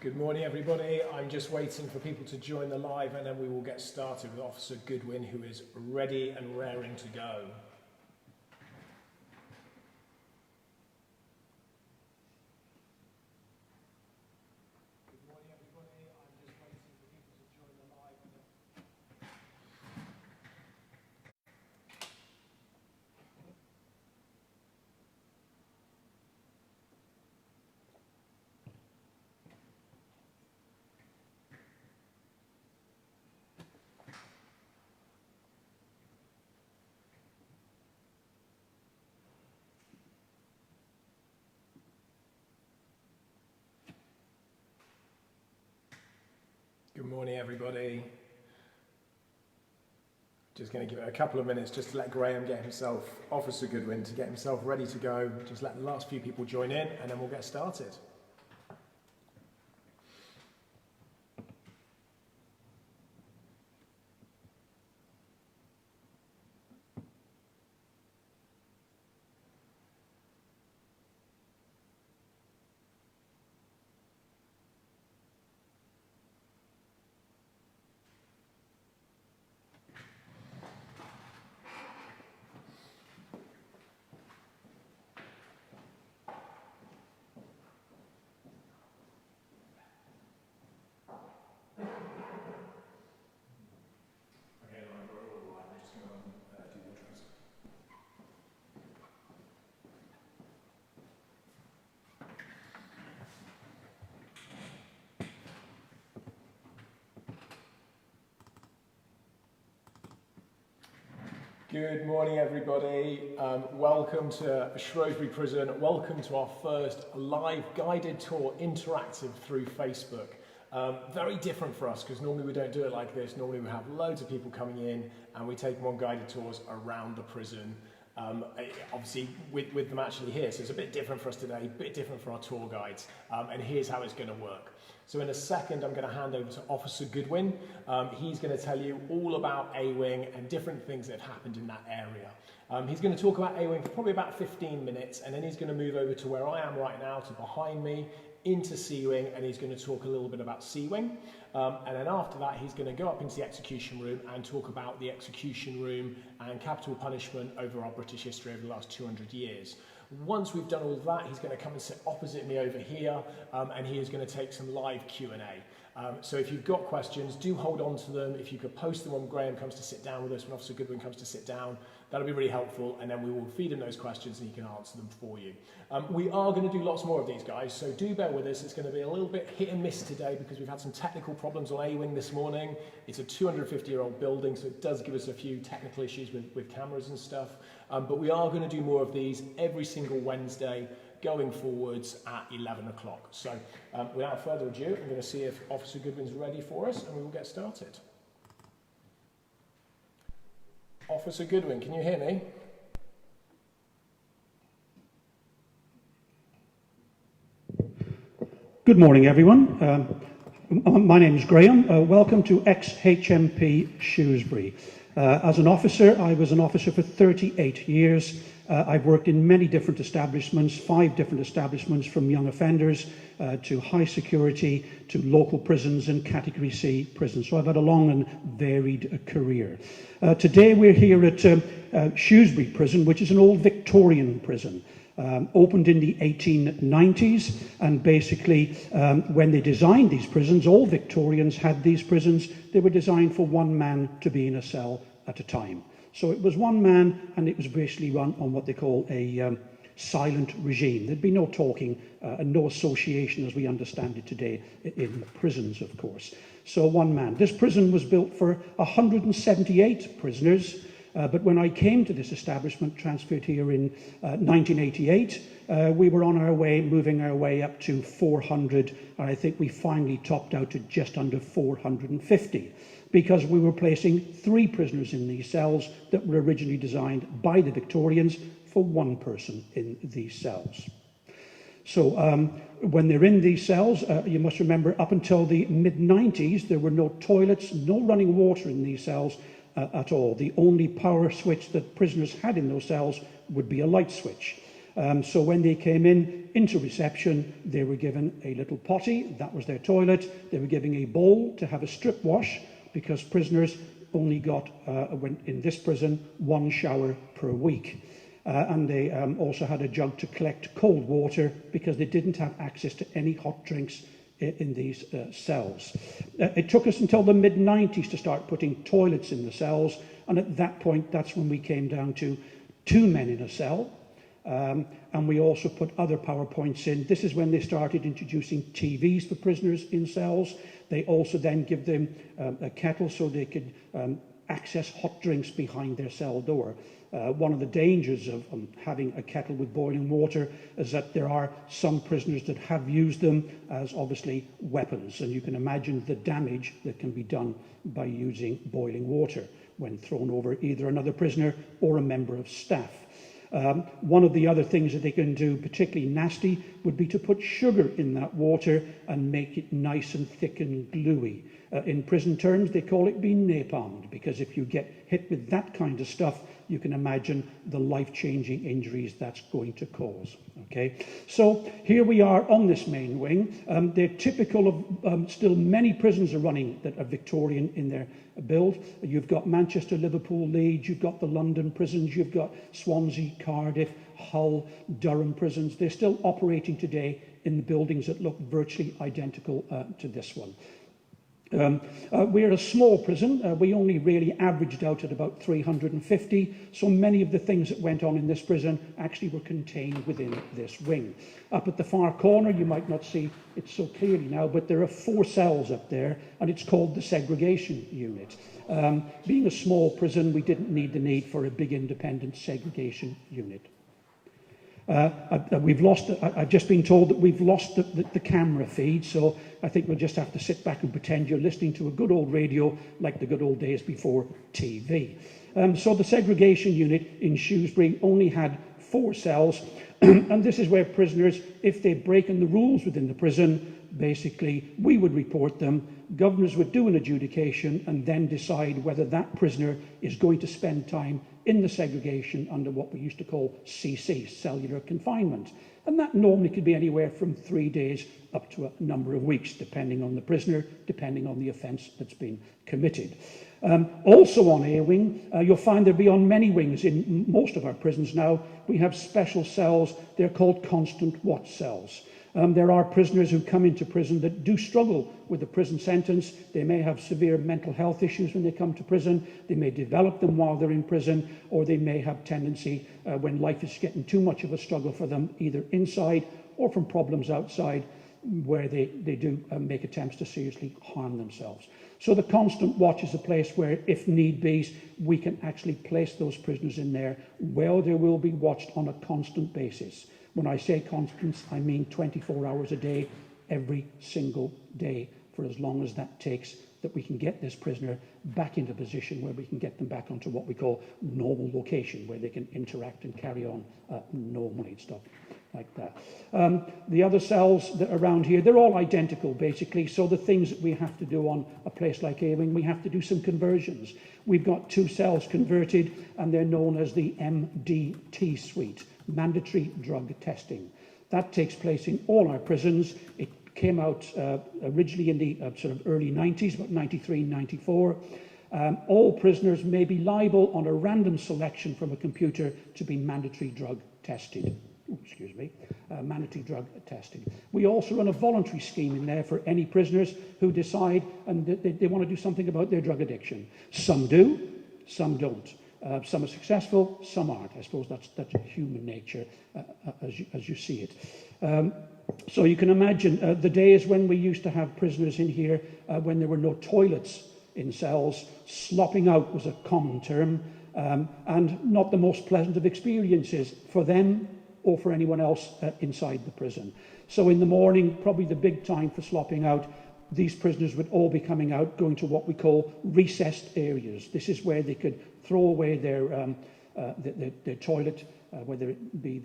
Good morning, everybody. I'm just waiting for people to join the live, and then we will get started with Officer Goodwin, who is ready and raring to go. Good morning, everybody. Just going to give it a couple of minutes just to let Graham get himself, Officer Goodwin, to get himself ready to go. Just let the last few people join in, and then we'll get started. Good morning, everybody. Welcome to Shrewsbury Prison. Welcome to our first live guided tour, interactive through Facebook. Very different for us because normally we don't do it like this. Normally we have loads of people coming in and we take them on guided tours around the prison. Obviously with them actually here, so it's a bit different for us today, a bit different for our tour guides. And here's how it's going to work. So in a second, I'm going to hand over to Officer Goodwin. He's going to tell you all about A-Wing and different things that have happened in that area. He's going to talk about A-Wing for probably about 15 minutes, and then he's going to move over to where I am right now, to behind me, into C-Wing, and he's going to talk a little bit about C-Wing. And then after that, he's going to go up into the execution room and talk about the execution room and capital punishment over our British history over the last 200 years. Once we've done all of that, he's going to come and sit opposite me over here, and he is going to take some live Q&A. So if you've got questions, do hold on to them. If you could post them when Graham comes to sit down with us, when Officer Goodwin comes to sit down, that'll be really helpful, and then we will feed him those questions and he can answer them for you. We are going to do lots more of these, guys, so do bear with us. It's going to be a little bit hit and miss today because we've had some technical problems on A-Wing this morning. It's a 250-year-old building, so it does give us a few technical issues with cameras and stuff. But we are going to do more of these every single Wednesday going forwards at 11 o'clock. So without further ado, I'm going to see if Officer Goodwin's ready for us, and we will get started. Officer Goodwin, can you hear me? Good morning, everyone. My name is Graham. Welcome to ex-HMP Shrewsbury. As an officer, I was an officer for 38 years. I've worked in many different establishments, 5 different establishments, from young offenders to high security to local prisons and Category C prisons. So I've had a long and varied career. Today we're here at Shrewsbury Prison, which is an old Victorian prison. Opened in the 1890s, and basically when they designed these prisons, all Victorians had these prisons. They were designed for one man to be in a cell at a time. So it was one man, and it was basically run on what they call a silent regime. There'd be no talking and no association as we understand it today in prisons, of course. So one man. This prison was built for 178 prisoners. But when I came to this establishment, transferred here in 1988, we were on our way, moving our way up to 400, and I think we finally topped out to just under 450, because we were placing 3 prisoners in these cells that were originally designed by the Victorians for one person in these cells. So when they're in these cells, you must remember, up until the mid-90s, there were no toilets, no running water in these cells at all. The only power switch that prisoners had in those cells would be a light switch. So when they came into reception, they were given a little potty, that was their toilet. They were given a bowl to have a strip wash, because prisoners only got, in this prison, 1 shower per week. And they also had a jug to collect cold water, because they didn't have access to any hot drinks in these cells. It took us until the mid-90s to start putting toilets in the cells, and at that point, that's when we came down to 2 men in a cell. And we also put other PowerPoints in. This is when they started introducing TVs for prisoners in cells. They also then give them a kettle so they could access hot drinks behind their cell door. One of the dangers of having a kettle with boiling water is that there are some prisoners that have used them as obviously weapons, and you can imagine the damage that can be done by using boiling water when thrown over either another prisoner or a member of staff. One of the other things that they can do, particularly nasty, would be to put sugar in that water and make it nice and thick and gluey. In prison terms, they call it being napalmed, because if you get hit with that kind of stuff, you can imagine the life-changing injuries that's going to cause. Okay, so here we are on this main wing. They're typical of still many prisons are running that are Victorian in their build. You've got Manchester, Liverpool, Leeds, you've got the London prisons, you've got Swansea, Cardiff, Hull, Durham prisons. They're still operating today in the buildings that look virtually identical to this one. We're a small prison. We only really averaged out at about 350, so many of the things that went on in this prison actually were contained within this wing. Up at the far corner, you might not see it so clearly now, but there are 4 cells up there, and it's called the Segregation Unit. Being a small prison, we didn't need the need for a big independent segregation unit. I've just been told that we've lost the camera feed, so I think we'll just have to sit back and pretend you're listening to a good old radio like the good old days before TV. So the segregation unit in Shrewsbury only had 4 cells, and this is where prisoners, if they've broken the rules within the prison, basically we would report them, governors would do an adjudication and then decide whether that prisoner is going to spend time in the segregation under what we used to call CC, Cellular Confinement. And that normally could be anywhere from 3 days up to a number of weeks, depending on the prisoner, depending on the offence that's been committed. Also on A wing, you'll find there'll be on many wings in most of our prisons now, we have special cells. They're called constant watch cells. There are prisoners who come into prison that do struggle with the prison sentence. They may have severe mental health issues when they come to prison. They may develop them while they're in prison, or they may have tendency when life is getting too much of a struggle for them, either inside or from problems outside, where they do make attempts to seriously harm themselves. So the constant watch is a place where, if need be, we can actually place those prisoners in there where they will be watched on a constant basis. When I say constant, I mean 24 hours a day, every single day, for as long as that takes, that we can get this prisoner back into a position where we can get them back onto what we call normal location, where they can interact and carry on normally and stuff like that. The other cells that are around here, they're all identical, basically. So the things that we have to do on a place like A-wing, we have to do some conversions. We've got 2 cells converted, and they're known as the MDT suite. Mandatory drug testing. That takes place in all our prisons. It came out originally in the sort of early 90s, about 93, 94. All prisoners may be liable on a random selection from a computer to be mandatory drug tested. Mandatory drug testing. We also run a voluntary scheme in there for any prisoners who decide and they want to do something about their drug addiction. Some do, some don't. Some are successful, some aren't. I suppose that's human nature as you see it. So you can imagine the days when we used to have prisoners in here when there were no toilets in cells. Slopping out was a common term, and not the most pleasant of experiences for them or for anyone else inside the prison. So in the morning, probably the big time for slopping out, these prisoners would all be coming out, going to what we call recessed areas. This is where they could throw away their toilet, whether it be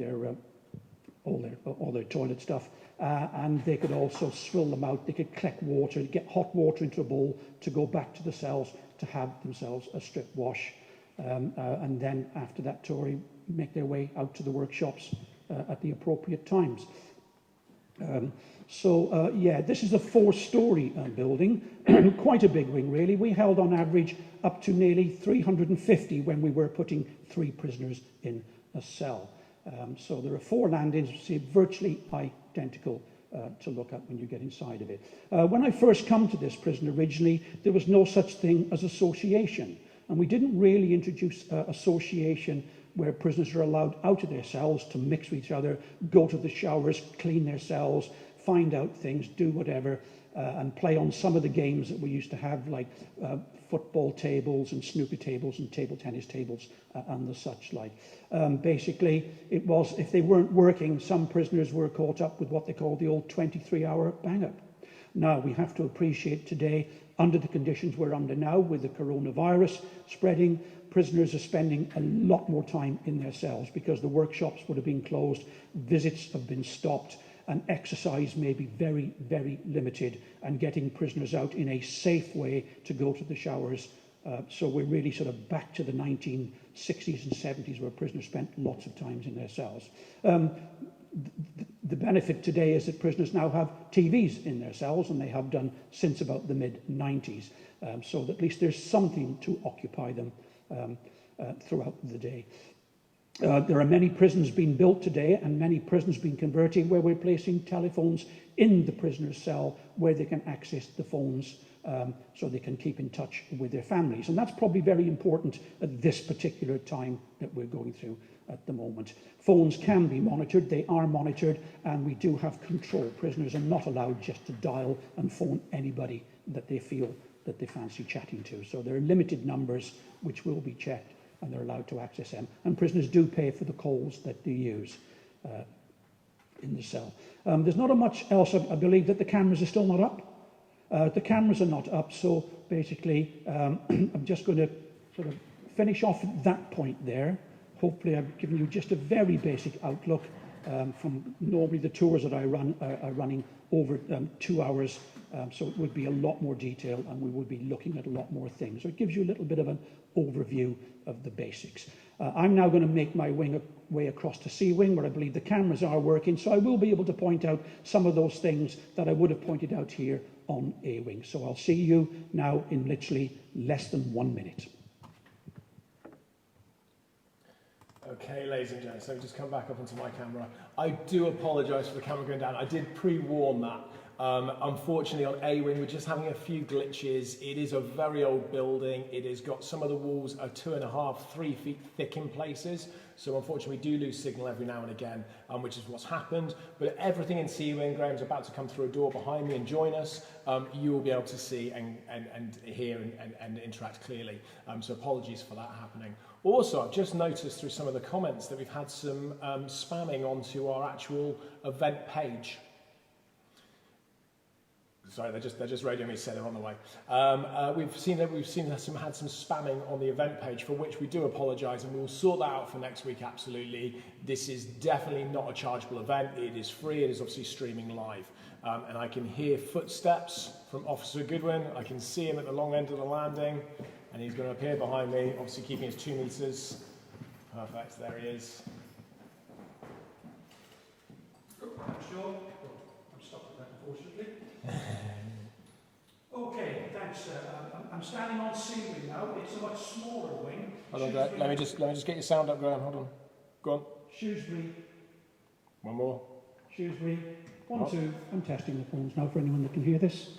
all their toilet stuff, and they could also swill them out. They could collect water, get hot water into a bowl to go back to the cells to have themselves a strip wash, and then after that, Tory make their way out to the workshops at the appropriate times. Yeah, this is a 4-storey building, quite a big wing really. We held on average up to nearly 350 when we were putting 3 prisoners in a cell. So there are 4 landings, see, virtually identical to look at when you get inside of it. When I first come to this prison originally, there was no such thing as association. And we didn't really introduce association where prisoners are allowed out of their cells to mix with each other, go to the showers, clean their cells, find out things, do whatever, and play on some of the games that we used to have, like football tables and snooker tables and table tennis tables and the such like. Basically, it was, if they weren't working, some prisoners were caught up with what they call the old 23-hour bang-up. Now, we have to appreciate today, under the conditions we're under now, with the coronavirus spreading, prisoners are spending a lot more time in their cells because the workshops would have been closed, visits have been stopped, and exercise may be very, very limited, and getting prisoners out in a safe way to go to the showers. So we're really sort of back to the 1960s and 70s where prisoners spent lots of times in their cells. The benefit today is that prisoners now have TVs in their cells, and they have done since about the mid-90s, so that at least there's something to occupy them throughout the day. There are many prisons being built today and many prisons being converted where we're placing telephones in the prisoner's cell where they can access the phones so they can keep in touch with their families. And that's probably very important at this particular time that we're going through at the moment. Phones can be monitored, they are monitored, and we do have control. Prisoners are not allowed just to dial and phone anybody that they feel that they fancy chatting to. So there are limited numbers which will be checked, and they're allowed to access them. And prisoners do pay for the calls that they use in the cell. There's not much else. I believe that the cameras are still not up. The cameras are not up, so basically I'm just going to sort of finish off at that point there. Hopefully I've given you just a very basic outlook from normally the tours that I run are running over 2 hours, so it would be a lot more detail and we would be looking at a lot more things. So it gives you a little bit of an overview of the basics. I'm now going to make my way across to C Wing, where I believe the cameras are working, so I will be able to point out some of those things that I would have pointed out here on A Wing. So I'll see you now in literally less than 1 minute. Okay, ladies and gents, let me just come back up onto my camera. I do apologise for the camera going down. I did pre-warn that. Unfortunately, on A-Wing, we're just having a few glitches. It is a very old building. It has got some of the walls are 2.5, 3 feet thick in places. So unfortunately, we do lose signal every now and again, which is what's happened. But everything in C-Wing, Graham's about to come through a door behind me and join us. You will be able to see and hear and interact clearly. So apologies for that happening. Also, I've just noticed through some of the comments that we've had some spamming onto our actual event page. Sorry, they're just radioing me to say they're on the way. We've seen had some spamming on the event page, for which we do apologise, and we will sort that out for next week. Absolutely, this is definitely not a chargeable event. It is free. It is obviously streaming live, and I can hear footsteps from Officer Goodwin. I can see him at the long end of the landing, and he's going to appear behind me, obviously keeping his 2 meters. Perfect. There he is. Sure. I'm stuck with that, unfortunately. Okay, thanks. I'm standing on C Wing now. It's a much smaller wing. Hold on, Graham. Let me just get your sound up, Graham. Hold on. Go on. Shrewsbury. One more. Shrewsbury. 1, 2. I'm testing the phones now for anyone that can hear this.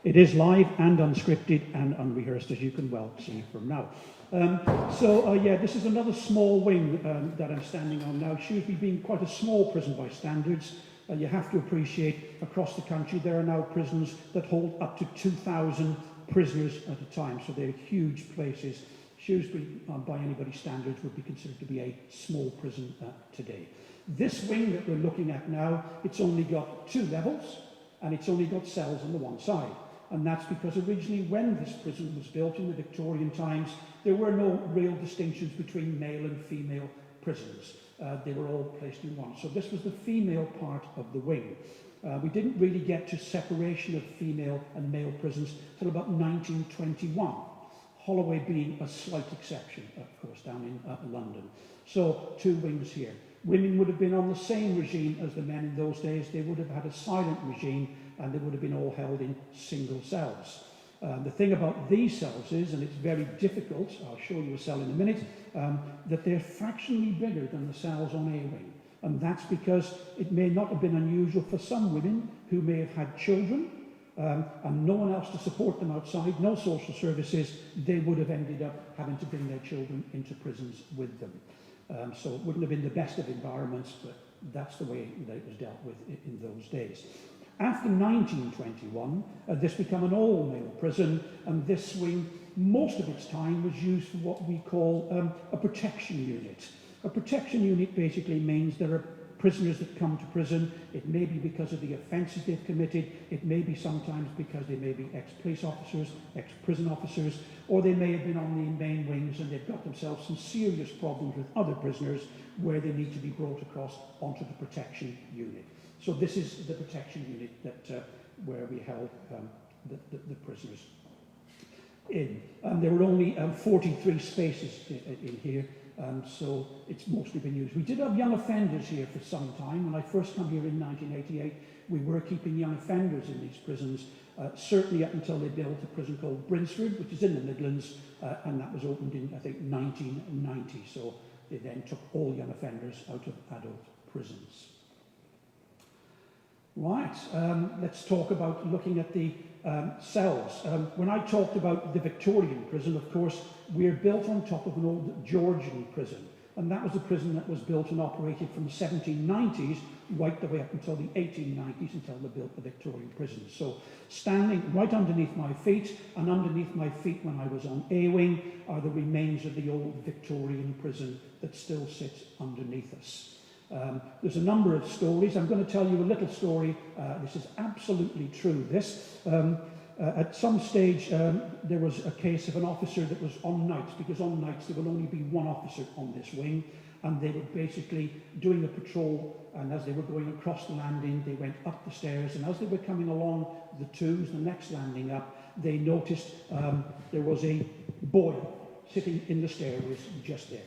It is live and unscripted and unrehearsed, as you can well see from now. Yeah, this is another small wing that I'm standing on now. Shrewsbury being quite a small prison by standards. You have to appreciate across the country there are now prisons that hold up to 2,000 prisoners at a time, so they're huge places. Shrewsbury, by anybody's standards, would be considered to be a small prison today. This wing that we're looking at now, it's only got 2 levels, and it's only got cells on the one side. And that's because originally when this prison was built in the Victorian times, there were no real distinctions between male and female prisons. They were all placed in one. So this was the female part of the wing. We didn't really get to separation of female and male prisons until about 1921. Holloway being a slight exception, of course, down in London. So 2 wings here. Women would have been on the same regime as the men in those days. They would have had a silent regime, and they would have been all held in single cells. The thing about these cells is, and it's very difficult, I'll show you a cell in a minute, that they're fractionally bigger than the cells on A-wing. And that's because it may not have been unusual for some women who may have had children and no one else to support them outside, no social services. They would have ended up having to bring their children into prisons with them. So it wouldn't have been the best of environments, but that's the way that it was dealt with in those days. After 1921, this became an all-male prison, and this wing, most of its time, was used for what we call a protection unit. A protection unit basically means there are prisoners that come to prison. It may be because of the offences they've committed. It may be sometimes because they may be ex-police officers, ex-prison officers, or they may have been on the main wings and they've got themselves some serious problems with other prisoners where they need to be brought across onto the protection unit. So this is the protection unit that where we held the prisoners in. There were only 43 spaces in here. So it's mostly been used. We did have young offenders here for some time. When I first came here in 1988, we were keeping young offenders in these prisons, certainly up until they built a prison called Brinsford, which is in the Midlands, and that was opened in, I think, 1990. So they then took all young offenders out of adult prisons. Right, let's talk about looking at the cells. When I talked about the Victorian prison, of course, we're built on top of an old Georgian prison. And that was a prison that was built and operated from the 1790s right the way up until the 1890s, until they built the Victorian prison. So standing right underneath my feet, and underneath my feet when I was on A-wing, are the remains of the old Victorian prison that still sits underneath us. There's a number of stories. I'm going to tell you a little story. This is absolutely true. At some stage, there was a case of an officer that was on nights, because on nights there will only be one officer on this wing, and they were basically doing a patrol, and as they were going across the landing, they went up the stairs, and as they were coming along the twos, the next landing up, they noticed there was a boy sitting in the stairways just there.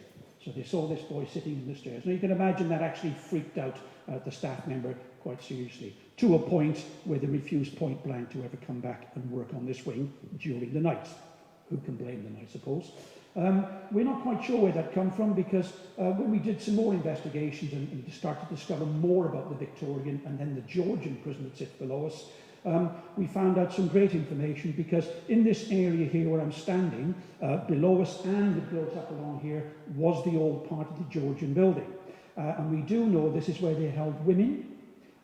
So they saw this boy sitting in the stairs. Now you can imagine that actually freaked out the staff member quite seriously, to a point where they refused point blank to ever come back and work on this wing during the night. Who can blame them, I suppose? We're not quite sure where that come from, because when we did some more investigations and started to discover more about the Victorian and then the Georgian prison that sits below us, we found out some great information, because in this area here where I'm standing, below us and built up along here, was the old part of the Georgian building. And we do know this is where they held women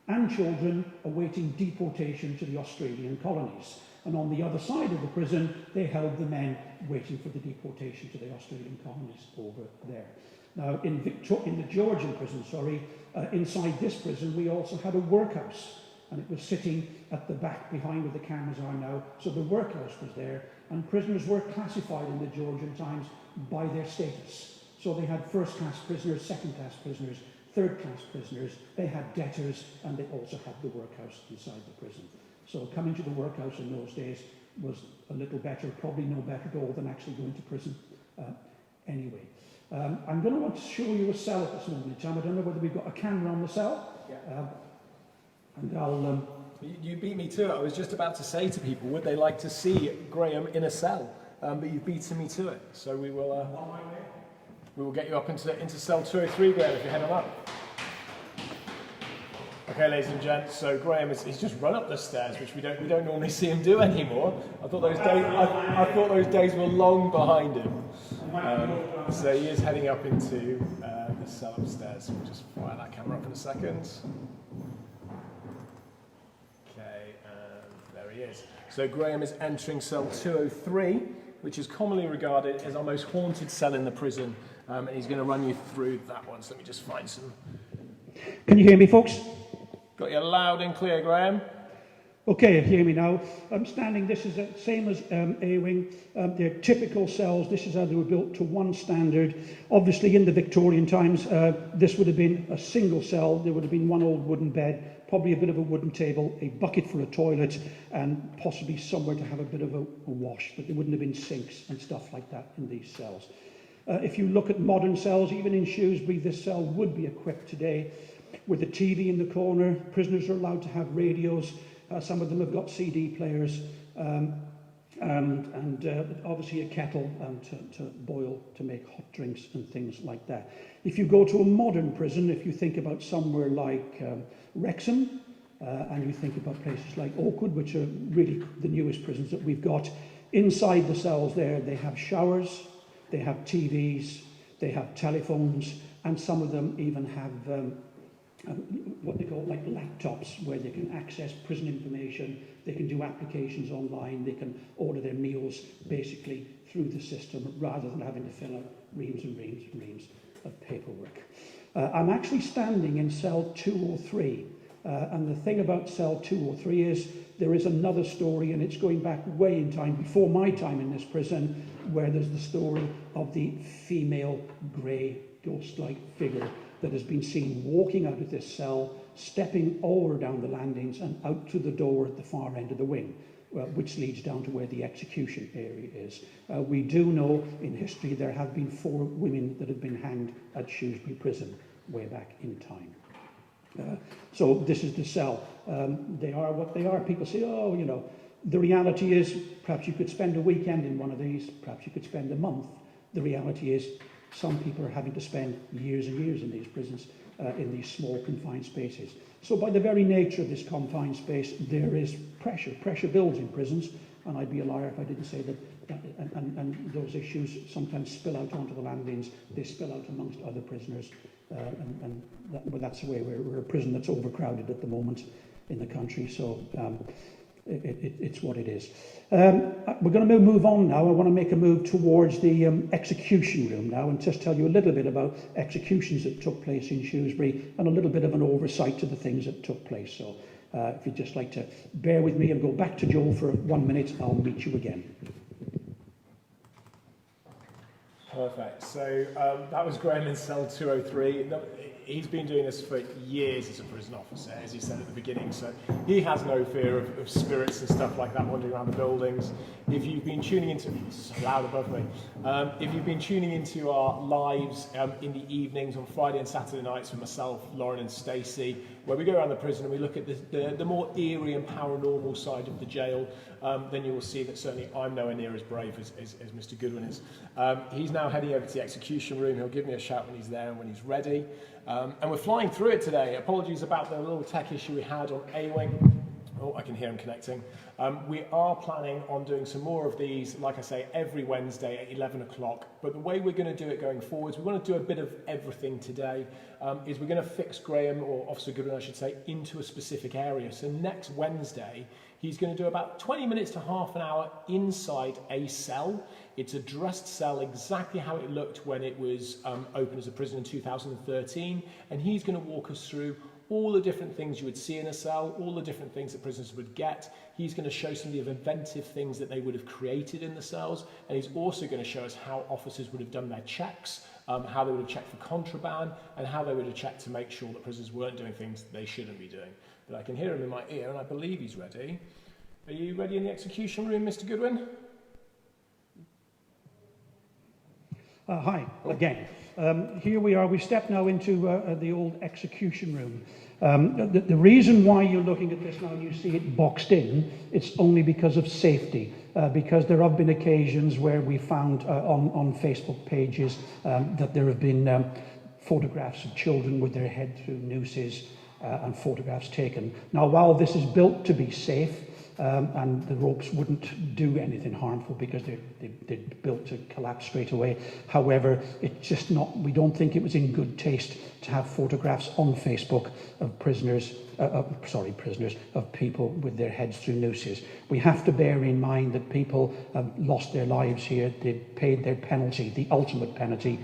and children awaiting deportation to the Australian colonies. And on the other side of the prison, they held the men waiting for the deportation to the Australian colonies over there. Now, in the Georgian prison, inside this prison, we also had a workhouse. And it was sitting at the back behind where the cameras are now. So the workhouse was there, and prisoners were classified in the Georgian times by their status. So they had first-class prisoners, second-class prisoners, third-class prisoners, they had debtors, and they also had the workhouse inside the prison. So coming to the workhouse in those days was a little better, probably no better at all than actually going to prison anyway. I'm going to want to show you a cell at this moment in time. I don't know whether we've got a camera on the cell. Yeah. And I'll... You beat me to it. I was just about to say to people, would they like to see Graham in a cell? But you've beaten me to it. So we will get you up into cell 203, Graham, if you head on up. Okay, ladies and gents, so Graham he's just run up the stairs, which we don't normally see him do anymore. I thought those days were long behind him. So he is heading up into the cell upstairs. We'll just fire that camera up in a second. He is. So Graham is entering cell 203, which is commonly regarded as our most haunted cell in the prison, and he's going to run you through that one. So let me just find some. Can you hear me, folks? Got you loud and clear, Graham. Okay, hear me now. I'm standing, this is the same as A-wing. They're typical cells. This is how they were built to one standard. Obviously, in the Victorian times, this would have been a single cell. There would have been one old wooden bed, probably a bit of a wooden table, a bucket for a toilet, and possibly somewhere to have a bit of a wash. But there wouldn't have been sinks and stuff like that in these cells. If you look at modern cells, even in Shrewsbury, this cell would be equipped today with a TV in the corner. Prisoners are allowed to have radios. Some of them have got CD players, and obviously a kettle to boil, to make hot drinks and things like that. If you go to a modern prison, if you think about somewhere like Wrexham, and you think about places like Oakwood, which are really the newest prisons that we've got, inside the cells there, they have showers, they have TVs, they have telephones, and some of them even have what they call like laptops, where they can access prison information, they can do applications online, they can order their meals basically through the system rather than having to fill out reams and reams and reams of paperwork. I'm actually standing in cell 203, and the thing about cell 203 is there is another story, and it's going back way in time, before my time in this prison, where there's the story of the female grey ghost-like figure that has been seen walking out of this cell, stepping over down the landings and out to the door at the far end of the wing, which leads down to where the execution area is. We do know in history there have been 4 women that have been hanged at Shrewsbury Prison way back in time. So this is the cell. They are what they are. People say, oh, you know, the reality is perhaps you could spend a weekend in one of these, perhaps you could spend a month. The reality is some people are having to spend years and years in these prisons, in these small confined spaces. So by the very nature of this confined space, there is pressure. Pressure builds in prisons, and I'd be a liar if I didn't say that, and those issues sometimes spill out onto the landings, they spill out amongst other prisoners, but that's the way we're a prison that's overcrowded at the moment in the country, so it's what it is. We're going to move on now. I want to make a move towards the execution room now and just tell you a little bit about executions that took place in Shrewsbury and a little bit of an oversight to the things that took place. So if you'd just like to bear with me and go back to Joel for 1 minute, I'll meet you again. Perfect. So that was Graham in cell 203. He's been doing this for years as a prison officer, as he said at the beginning, so he has no fear of spirits and stuff like that wandering around the buildings. If you've been tuning into, it's so loud above me, if you've been tuning into our lives in the evenings on Friday and Saturday nights with myself, Lauren and Stacey, where we go around the prison and we look at the more eerie and paranormal side of the jail, then you will see that certainly I'm nowhere near as brave as Mr. Goodwin is. He's now heading over to the execution room. He'll give me a shout when he's there and when he's ready. And we're flying through it today. Apologies about the little tech issue we had on A-Wing. Oh, I can hear him connecting. We are planning on doing some more of these, like I say, every Wednesday at 11 o'clock. But the way we're going to do it going forwards, we want to do a bit of everything today, is we're going to fix Graham, or Officer Goodwin, I should say, into a specific area. So next Wednesday, he's going to do about 20 minutes to half an hour inside a cell. It's a dressed cell, exactly how it looked when it was open as a prison in 2013. And he's going to walk us through all the different things you would see in a cell, all the different things that prisoners would get. He's going to show some of the inventive things that they would have created in the cells, and he's also going to show us how officers would have done their checks, how they would have checked for contraband, and how they would have checked to make sure that prisoners weren't doing things they shouldn't be doing. But I can hear him in my ear, and I believe he's ready. Are you ready in the execution room, Mr. Goodwin? Hi, again. Here we are. We step now into the old execution room. The reason why you're looking at this now and you see it boxed in, it's only because of safety. Because there have been occasions where we found on Facebook pages that there have been photographs of children with their head through nooses and photographs taken. Now, while this is built to be safe, and the ropes wouldn't do anything harmful because they're built to collapse straight away. However, it's just not, we don't think it was in good taste to have photographs on Facebook of of people with their heads through nooses. We have to bear in mind that people have lost their lives here. They've paid their penalty, the ultimate penalty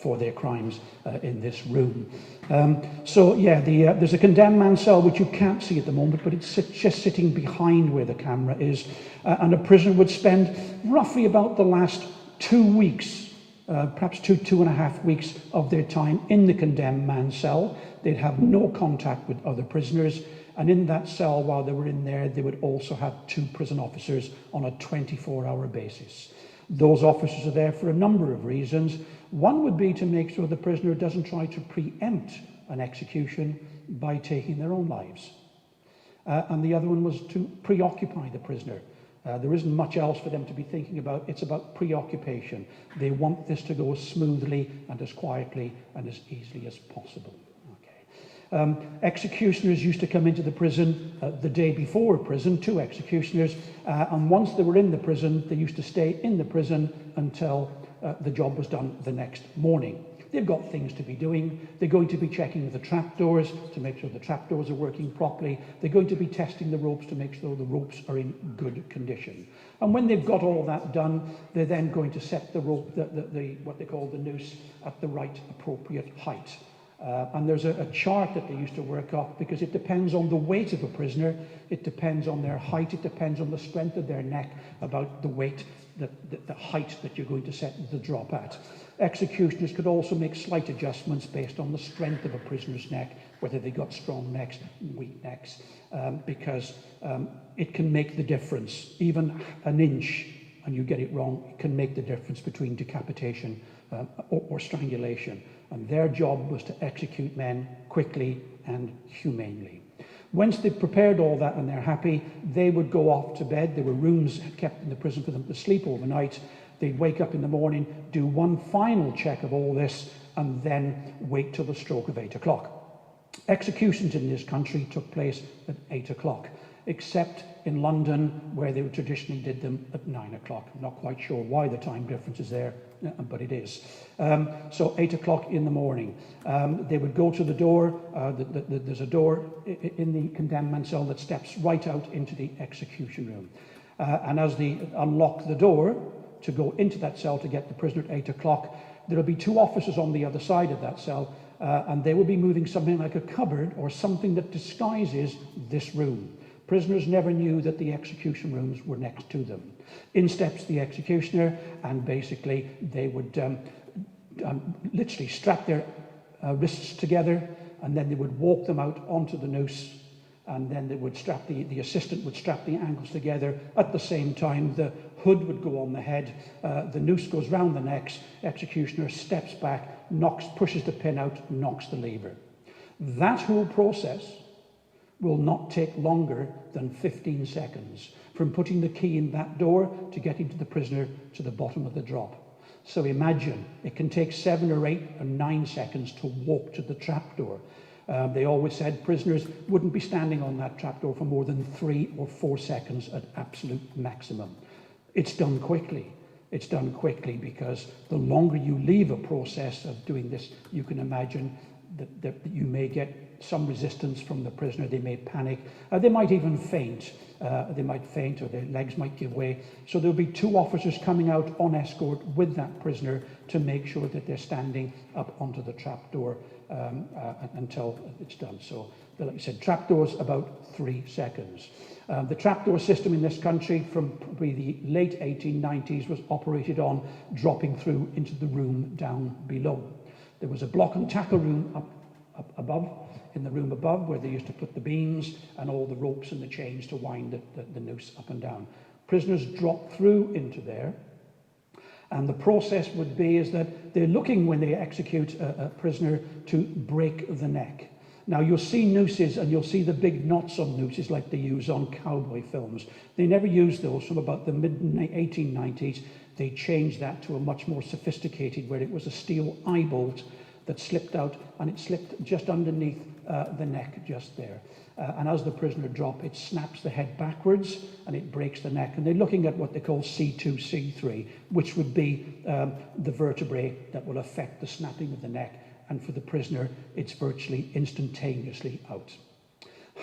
for their crimes in this room. There's a condemned man cell which you can't see at the moment, but it's just sitting behind where the camera is. And a prisoner would spend roughly about the last 2 weeks, perhaps 2.5 weeks of their time in the condemned man cell. They'd have no contact with other prisoners. And in that cell, while they were in there, they would also have 2 prison officers on a 24-hour basis. Those officers are there for a number of reasons. One would be to make sure the prisoner doesn't try to preempt an execution by taking their own lives. And the other one was to preoccupy the prisoner. There isn't much else for them to be thinking about. It's about preoccupation. They want this to go as smoothly and as quietly and as easily as possible. Executioners used to come into the prison the day before prison, 2 executioners, and once they were in the prison, they used to stay in the prison until the job was done the next morning. They've got things to be doing. They're going to be checking the trapdoors to make sure the trapdoors are working properly. They're going to be testing the ropes to make sure the ropes are in good condition. And when they've got all that done, they're then going to set the rope, what they call the noose, at the right appropriate height. And there's a chart that they used to work off, because it depends on the weight of a prisoner, it depends on their height, it depends on the strength of their neck about the weight, the height that you're going to set the drop at. Executioners could also make slight adjustments based on the strength of a prisoner's neck, whether they got strong necks, weak necks, because it can make the difference. Even an inch, and you get it wrong, it can make the difference between decapitation or strangulation. And their job was to execute men quickly and humanely. Once they've prepared all that and they're happy, they would go off to bed. There were rooms kept in the prison for them to sleep overnight. They'd wake up in the morning, do one final check of all this, and then wait till the stroke of 8 o'clock. Executions in this country took place at 8 o'clock, except in London, where they traditionally did them at 9 o'clock. I'm not quite sure why the time difference is there, but it is. So 8 o'clock in the morning. They would go to the door. There's a door in the condemned man cell that steps right out into the execution room. And as they unlock the door to go into that cell to get the prisoner at 8 o'clock, there'll be 2 officers on the other side of that cell, and they will be moving something like a cupboard or something that disguises this room. Prisoners never knew that the execution rooms were next to them. In steps the executioner, and basically they would literally strap their wrists together, and then they would walk them out onto the noose, and then they would strap the assistant would strap the ankles together. At the same time, the hood would go on the head, the noose goes round the necks, executioner steps back, pushes the pin out, knocks the lever. That whole process will not take longer than 15 seconds from putting the key in that door to getting to the prisoner to the bottom of the drop. So imagine, it can take 7 or 8 or 9 seconds to walk to the trapdoor. They always said prisoners wouldn't be standing on that trapdoor for more than 3 or 4 seconds at absolute maximum. It's done quickly. It's done quickly because the longer you leave a process of doing this, you can imagine that you may get some resistance from the prisoner. They may panic. They might even faint. They might faint, or their legs might give way. So there'll be 2 officers coming out on escort with that prisoner to make sure that they're standing up onto the trapdoor until it's done. So, like I said, trapdoors about 3 seconds. The trapdoor system in this country from probably the late 1890s was operated on dropping through into the room down below. There was a block and tackle room up above, in the room above, where they used to put the beams and all the ropes and the chains to wind the noose up and down. Prisoners drop through into there, and the process would be is that they're looking, when they execute a prisoner, to break the neck. Now, you'll see nooses, and you'll see the big knots on nooses like they use on cowboy films. They never used those from about the mid-1890s. They changed that to a much more sophisticated, where it was a steel eye bolt that slipped out, and it slipped just underneath the neck, just there. And as the prisoner dropped, it snaps the head backwards, and it breaks the neck. And they're looking at what they call C2, C3, which would be the vertebrae that will affect the snapping of the neck. And for the prisoner, it's virtually instantaneously out.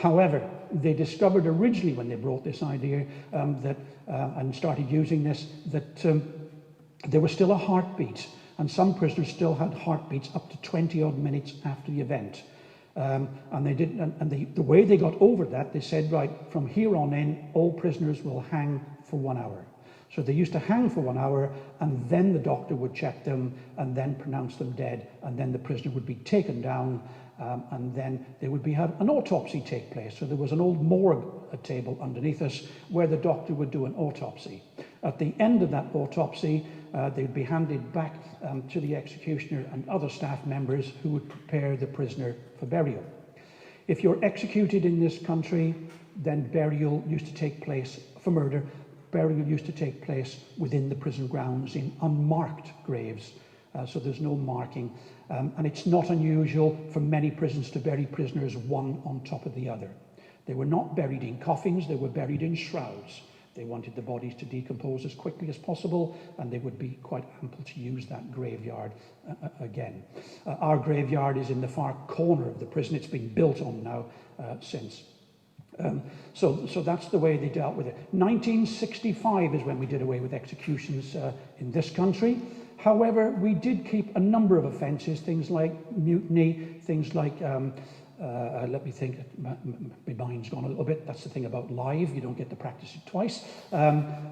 However, they discovered originally, when they brought this idea and started using this, that there was still a heartbeat, and some prisoners still had heartbeats up to 20-odd minutes after the event. And the way they got over that, they said, right, from here on in, all prisoners will hang for 1 hour. So they used to hang for 1 hour, and then the doctor would check them and then pronounce them dead, and then the prisoner would be taken down, and then there would be an autopsy take place. So there was an old morgue table underneath us where the doctor would do an autopsy. At the end of that autopsy, they'd be handed back to the executioner and other staff members who would prepare the prisoner for burial. If you're executed in this country, then burial used to take place, for murder, burial used to take place within the prison grounds in unmarked graves. So there's no marking. And it's not unusual for many prisons to bury prisoners one on top of the other. They were not buried in coffins, they were buried in shrouds. They wanted the bodies to decompose as quickly as possible, and they would be quite ample to use that graveyard again. Our graveyard is in the far corner of the prison. It's been built on now since. So that's the way they dealt with it. 1965 is when we did away with executions in this country. However, we did keep a number of offences, things like mutiny, things like, let me think, my mind's gone a little bit. That's the thing about live, you don't get to practice it twice.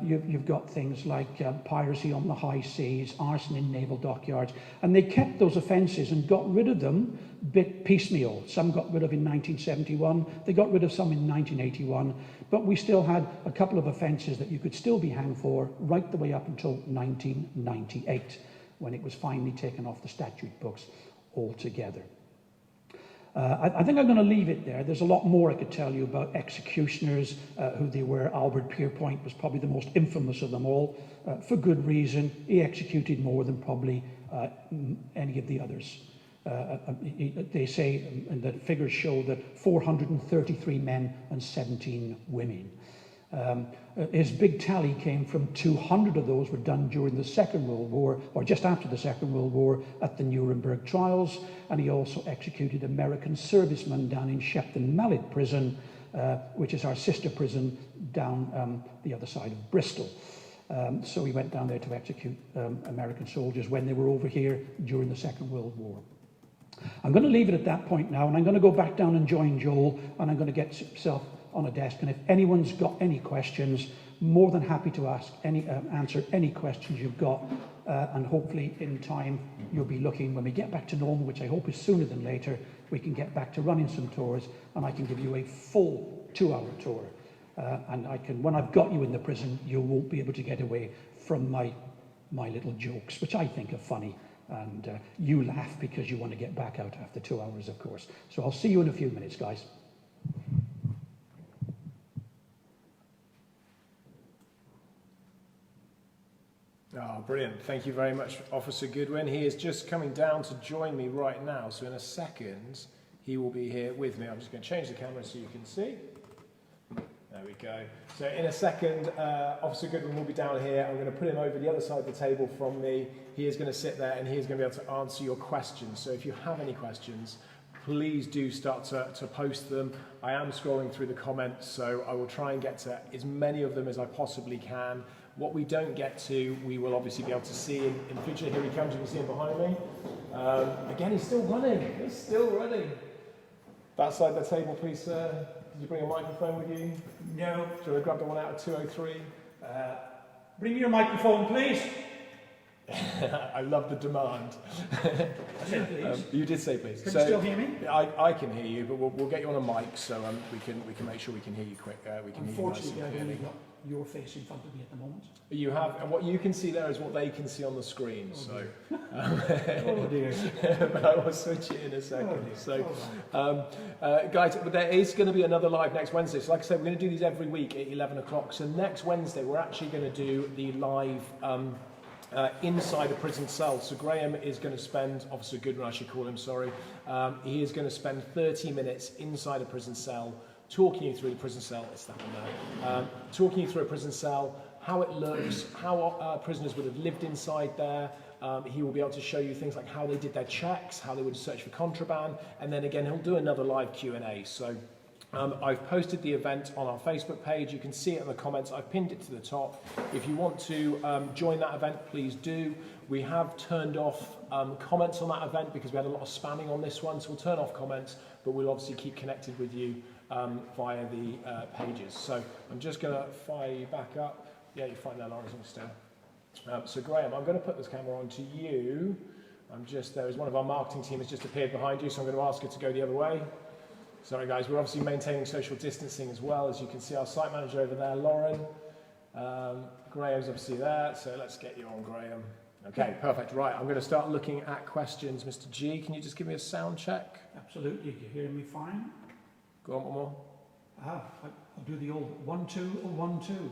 You've got things like piracy on the high seas, arson in naval dockyards, and they kept those offences and got rid of them bit piecemeal. Some got rid of in 1971, they got rid of some in 1981, but we still had a couple of offences that you could still be hanged for right the way up until 1998, when it was finally taken off the statute books altogether. I think I'm going to leave it there. There's a lot more I could tell you about executioners, who they were. Albert Pierrepoint was probably the most infamous of them all, for good reason. He executed more than probably any of the others. They say, and the figures show, that 433 men and 17 women. His big tally came from 200 of those were done during the Second World War, or just after the Second World War, at the Nuremberg trials, and he also executed American servicemen down in Shepton Mallet prison, which is our sister prison down the other side of Bristol. So he went down there to execute American soldiers when they were over here during the Second World War. I'm going to leave it at that point now, and I'm going to go back down and join Joel, and I'm going to get himself on a desk, and if anyone's got any questions, more than happy to answer any questions you've got, and hopefully in time you'll be looking, when we get back to normal, which I hope is sooner than later, we can get back to running some tours, and I can give you a full 2-hour tour. And I can, when I've got you in the prison, you won't be able to get away from my little jokes, which I think are funny. And you laugh because you want to get back out after 2 hours, of course. So I'll see you in a few minutes, guys. Oh, brilliant. Thank you very much, Officer Goodwin. He is just coming down to join me right now. So in a second, he will be here with me. I'm just going to change the camera so you can see. There we go. So in a second, Officer Goodwin will be down here. I'm going to put him over the other side of the table from me. He is going to sit there and he is going to be able to answer your questions. So if you have any questions, please do start to post them. I am scrolling through the comments, so I will try and get to as many of them as I possibly can. What we don't get to, we will obviously be able to see in future. Here he comes, you can see him behind me. Again, he's still running. He's still running. That side of the table, please, sir. Did you bring a microphone with you? No. Do you want to grab the one out of 203? Bring me your microphone, please. I love the demand. I said please. You did say please. Can you still hear me? I can hear you, but we'll get you on a mic so we can make sure we can hear you quick. Unfortunately, I've only got your face in front of me at the moment. You have, and what you can see there is what they can see on the screen. Oh, so, oh dear. But I will switch it in a second. Guys, but there is going to be another live next Wednesday. So, like I said, we're going to do these every week at 11 o'clock. So next Wednesday, we're actually going to do the live inside a prison cell. So Graham is going to spend, Officer Goodwin, I should call him, sorry. He is going to spend 30 minutes inside a prison cell, talking you through the prison cell, it's that one there, talking you through a prison cell, how it looks, how prisoners would have lived inside there. He will be able to show you things like how they did their checks, how they would search for contraband, and then again he'll do another live Q&A. So I've posted the event on our Facebook page. You can see it in the comments. I've pinned it to the top. If you want to join that event, please do. We have turned off comments on that event because we had a lot of spamming on this one, so we'll turn off comments, but we'll obviously keep connected with you via the pages. So I'm just going to fire you back up. Yeah, you find that Lawrence on the stair. So Graham, I'm going to put this camera on to you. There is one of our marketing team has just appeared behind you, so I'm going to ask her to go the other way. Sorry guys, we're obviously maintaining social distancing as well. As you can see, our site manager over there, Lauren. Graham's obviously there, so let's get you on, Graham. Okay, perfect. Right, I'm going to start looking at questions. Mr. G, can you just give me a sound check? Absolutely. You hear me fine? Go on, one more. I'll do the old 1 2 1 2.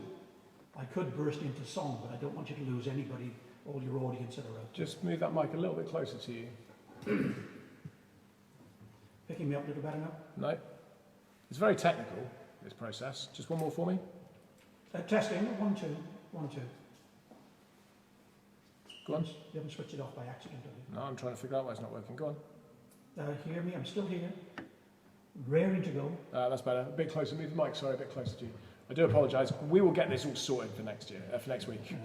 I could burst into song, but I don't want you to lose anybody, all your audience that are out. Just move that mic a little bit closer to you. Picking me up a little better now? No. It's very technical, this process. Just one more for me. Testing, 1 2 1 2. Go on. You haven't switched it off by accident, have you? No, I'm trying to figure out why it's not working. Go on. Hear me? I'm still here. Raring to go. That's better. A bit closer. Move the mic, sorry, a bit closer to you. I do apologise. We will get this all sorted for next year, for next week.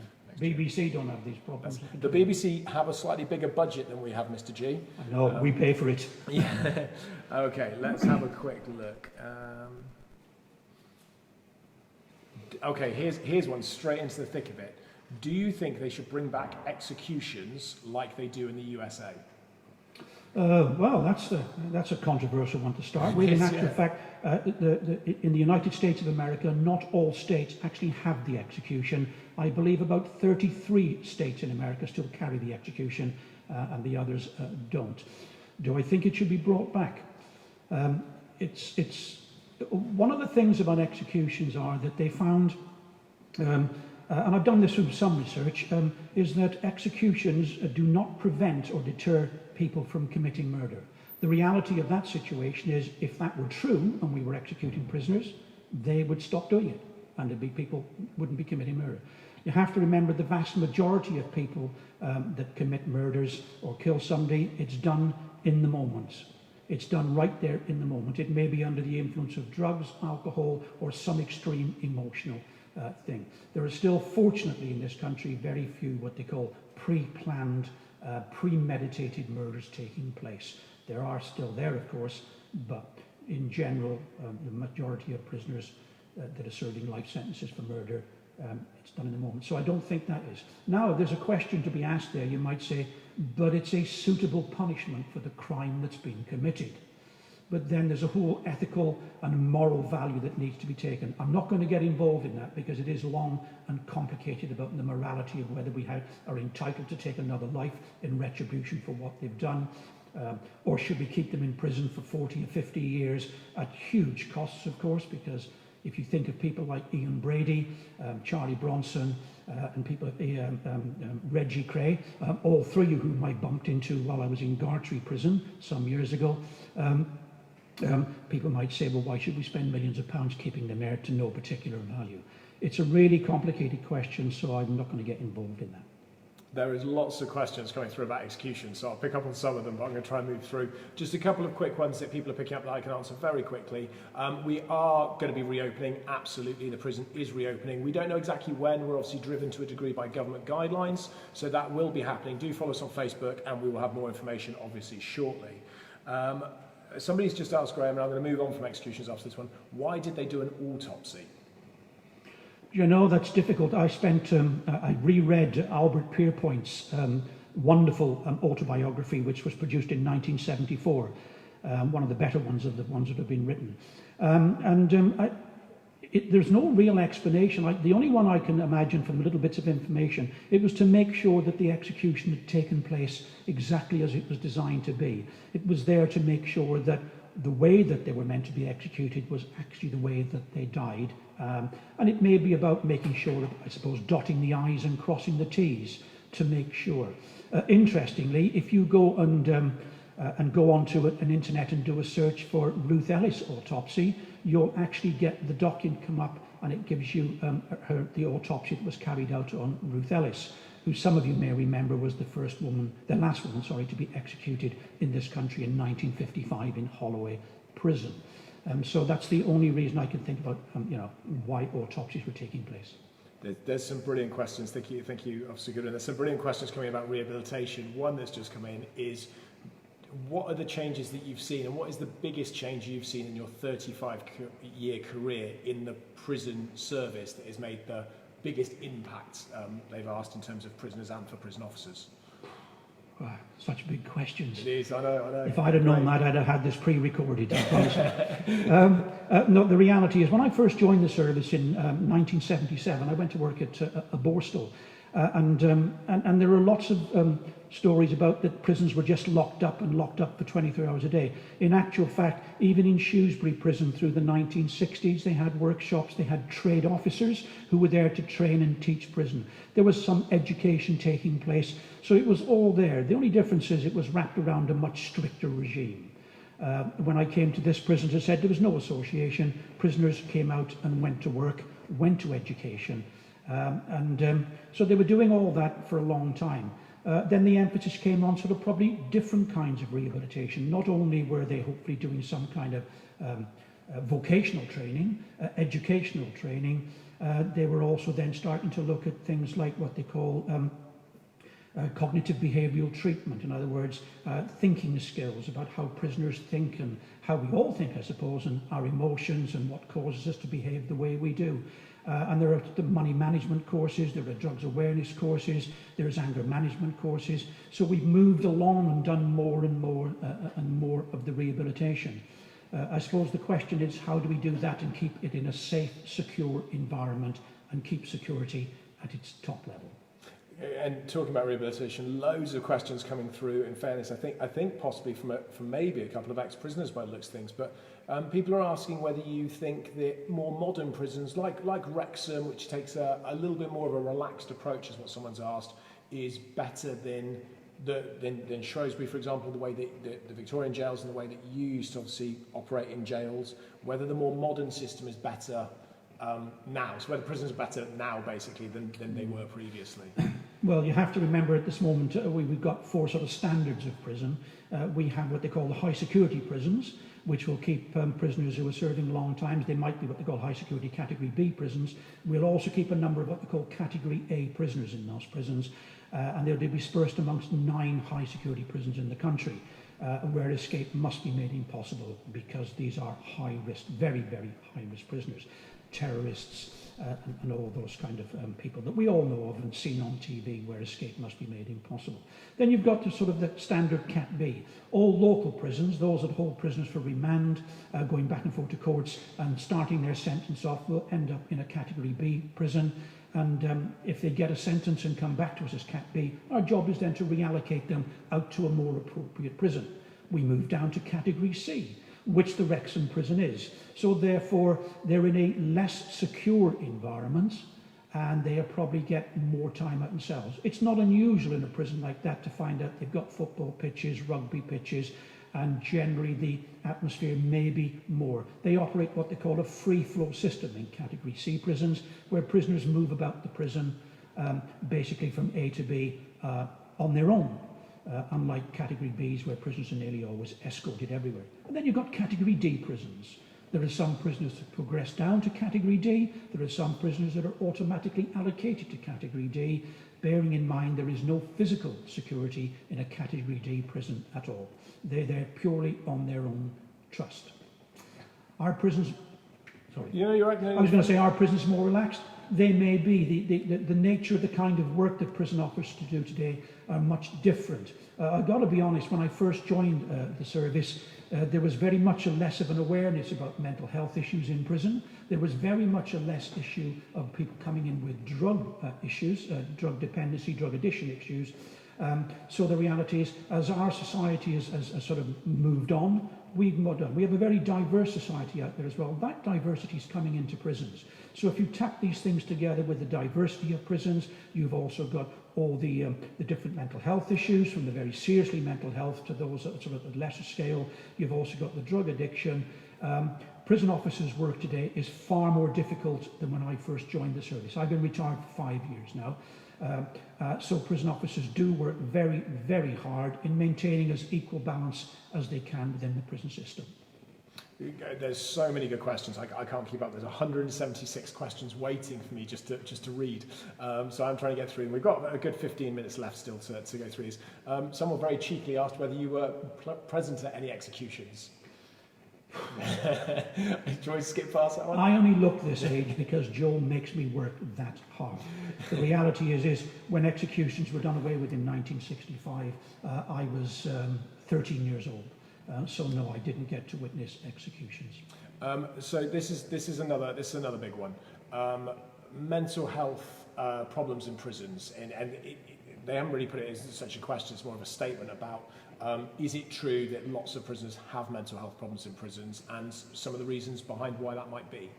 BBC don't have these problems. The BBC have a slightly bigger budget than we have, Mr. G. I know, we pay for it. Yeah. Okay, let's have a quick look. Okay, here's one straight into the thick of it. Do you think they should bring back executions like they do in the USA? Well, that's a controversial one to start with. In actual fact, in the United States of America, not all states actually have the execution. I believe about 33 states in America still carry the execution, and the others don't. Do I think it should be brought back? It's one of the things about executions are that they found, and I've done this through some research, is that executions do not prevent or deter people from committing murder. The reality of that situation is, if that were true and we were executing prisoners, they would stop doing it, and people wouldn't be committing murder. You have to remember the vast majority of people that commit murders or kill somebody, it's done in the moment. It's done right there in the moment. It may be under the influence of drugs, alcohol, or some extreme emotional thing. There are still, fortunately, in this country, very few what they call pre-planned, premeditated murders taking place. There are still there, of course, but in general, the majority of prisoners that are serving life sentences for murder, it's done in the moment. So I don't think that is. Now, there's a question to be asked there. You might say, but it's a suitable punishment for the crime that's been committed. But then there's a whole ethical and moral value that needs to be taken. I'm not going to get involved in that because it is long and complicated about the morality of whether we are entitled to take another life in retribution for what they've done, or should we keep them in prison for 40 or 50 years at huge costs, of course, because if you think of people like Ian Brady, Charlie Bronson, and people Reggie Kray, all three of whom I bumped into while I was in Gartree Prison some years ago, people might say, well, why should we spend millions of pounds keeping them there to no particular value? It's a really complicated question, so I'm not going to get involved in that. There is lots of questions coming through about execution, so I'll pick up on some of them, but I'm going to try and move through. Just a couple of quick ones that people are picking up that I can answer very quickly. We are going to be reopening. Absolutely, the prison is reopening. We don't know exactly when. We're obviously driven to a degree by government guidelines, so that will be happening. Do follow us on Facebook, and we will have more information, obviously, shortly. Somebody's just asked, Graham, and I'm going to move on from executions after this one, why did they do an autopsy? You know, that's difficult. I reread Albert Pierrepoint's wonderful autobiography, which was produced in 1974, one of the better ones of the ones that have been written. There's no real explanation. The only one I can imagine from little bits of information, it was to make sure that the execution had taken place exactly as it was designed to be. It was there to make sure that the way that they were meant to be executed was actually the way that they died. And it may be about making sure, I suppose, dotting the I's and crossing the T's to make sure. Interestingly, if you go and go onto an internet and do a search for Ruth Ellis autopsy, you'll actually get the document come up, and it gives you the autopsy that was carried out on Ruth Ellis, who some of you may remember was the last woman, to be executed in this country in 1955 in Holloway Prison. So that's the only reason I can think about, why autopsies were taking place. There's some brilliant questions. Thank you, Officer Goodwin. There's some brilliant questions coming about rehabilitation. One that's just come in is, what are the changes that you've seen, and what is the biggest change you've seen in your 35-year career in the prison service that has made the biggest impact, they've asked, in terms of prisoners and for prison officers? Wow, such big questions. It is, I know. If I'd have known that, I'd have had this pre-recorded. I promise. No, the reality is, when I first joined the service in 1977, I went to work at a Borstal, and there are lots of stories about that prisons were just locked up for 23 hours a day. In actual fact, even in Shrewsbury Prison through the 1960s, they had workshops, they had trade officers who were there to train and teach prison. There was some education taking place, so it was all there. The only difference is it was wrapped around a much stricter regime. When I came to this prison, as I said, there was no association. Prisoners came out and went to work, went to education. So they were doing all that for a long time. Then the emphasis came on sort of probably different kinds of rehabilitation. Not only were they hopefully doing some kind of vocational training, educational training, they were also then starting to look at things like what they call cognitive behavioural treatment. In other words, thinking skills about how prisoners think and how we all think, I suppose, and our emotions and what causes us to behave the way we do. And there are the money management courses, there are drugs awareness courses, there's anger management courses. So we've moved along and done more and more of the rehabilitation. I suppose the question is, how do we do that and keep it in a safe, secure environment and keep security at its top level? And talking about rehabilitation, loads of questions coming through. In fairness, I think possibly from maybe a couple of ex-prisoners by the looks of things, but people are asking whether you think that more modern prisons, like Wrexham, which takes a little bit more of a relaxed approach, is what someone's asked, is better than Shrewsbury, for example, the way that the Victorian jails and the way that you used to obviously operate in jails, whether the more modern system is better now, so whether prisons are better now basically than they were previously. Well, you have to remember at this moment we've got four sort of standards of prison. We have what they call the high security prisons, which will keep prisoners who are serving long times. They might be what they call high security category B prisons. We'll also keep a number of what they call category A prisoners in those prisons, and they'll be dispersed amongst 9 high security prisons in the country, where escape must be made impossible because these are high risk, very, very high risk prisoners. Terrorists and all those kind of people that we all know of and seen on TV, where escape must be made impossible. Then you've got the standard Cat B. All local prisons, those that hold prisoners for remand, going back and forth to courts and starting their sentence off, will end up in a Category B prison. And if they get a sentence and come back to us as Cat B, our job is then to reallocate them out to a more appropriate prison. We move down to Category C, which the Wrexham prison is. So therefore, they're in a less secure environment, and they probably get more time out themselves. It's not unusual in a prison like that to find out they've got football pitches, rugby pitches, and generally the atmosphere may be more. They operate what they call a free-flow system in Category C prisons, where prisoners move about the prison basically from A to B on their own. Unlike Category Bs, where prisoners are nearly always escorted everywhere. And then you've got Category D prisons. There are some prisoners that progress down to Category D. There are some prisoners that are automatically allocated to Category D, bearing in mind there is no physical security in a Category D prison at all. They're there purely on their own trust. Our prisons... Sorry. Yeah, you're right. I was going to say, our prisons are more relaxed. They may be. The nature of the kind of work that prison offers to do today are much different. I've got to be honest, when I first joined the service, there was very much a less of an awareness about mental health issues in prison. There was very much a less issue of people coming in with drug issues, drug dependency, drug addiction issues. So the reality is, as our society has sort of moved on, we've moved on. We have a very diverse society out there as well. That diversity is coming into prisons. So if you tap these things together with the diversity of prisons, you've also got all the different mental health issues, from the very seriously mental health to those at sort of a lesser scale. You've also got the drug addiction. Prison officers' work today is far more difficult than when I first joined the service. I've been retired for 5 years now. So prison officers do work very, very hard in maintaining as equal balance as they can within the prison system. There's so many good questions. I can't keep up. There's 176 questions waiting for me just to read. So I'm trying to get through them. We've got a good 15 minutes left still to go through these. Someone very cheekily asked whether you were present at any executions. Do you want to skip past that one? I only look this age because Joe makes me work that hard. The reality is when executions were done away with in 1965, I was 13 years old. So no, I didn't get to witness executions. So this is another big one. Mental health problems in prisons, and they haven't really put it as such a question. It's more of a statement about is it true that lots of prisoners have mental health problems in prisons, and some of the reasons behind why that might be.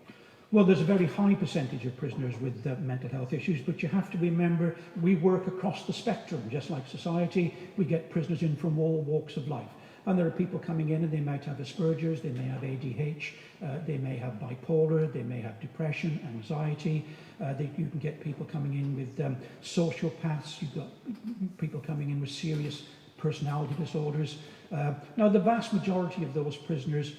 Well, there's a very high percentage of prisoners with mental health issues, but you have to remember we work across the spectrum, just like society. We get prisoners in from all walks of life. And there are people coming in and they might have Asperger's, they may have ADH, they may have bipolar, they may have depression, anxiety. You can get people coming in with sociopaths, you've got people coming in with serious personality disorders. Now, the vast majority of those prisoners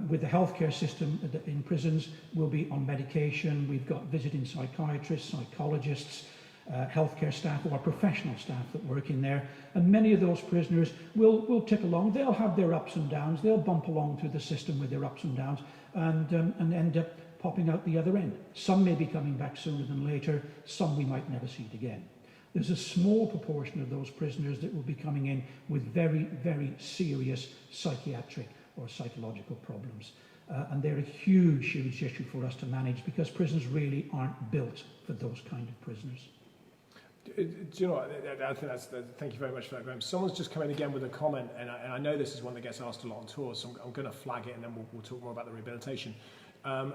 with the healthcare system in prisons will be on medication. We've got visiting psychiatrists, psychologists, healthcare staff or professional staff that work in there, and many of those prisoners will tick along. They'll have their ups and downs. They'll bump along through the system with their ups and downs and end up popping out the other end. Some may be coming back sooner than later. Some we might never see it again. There's a small proportion of those prisoners that will be coming in with very, very serious psychiatric or psychological problems. And they're a huge, huge issue for us to manage because prisons really aren't built for those kind of prisoners. Do you know what? I think thank you very much for that, Graham. Someone's just come in again with a comment, and I know this is one that gets asked a lot on tours, so I'm going to flag it and then we'll talk more about the rehabilitation.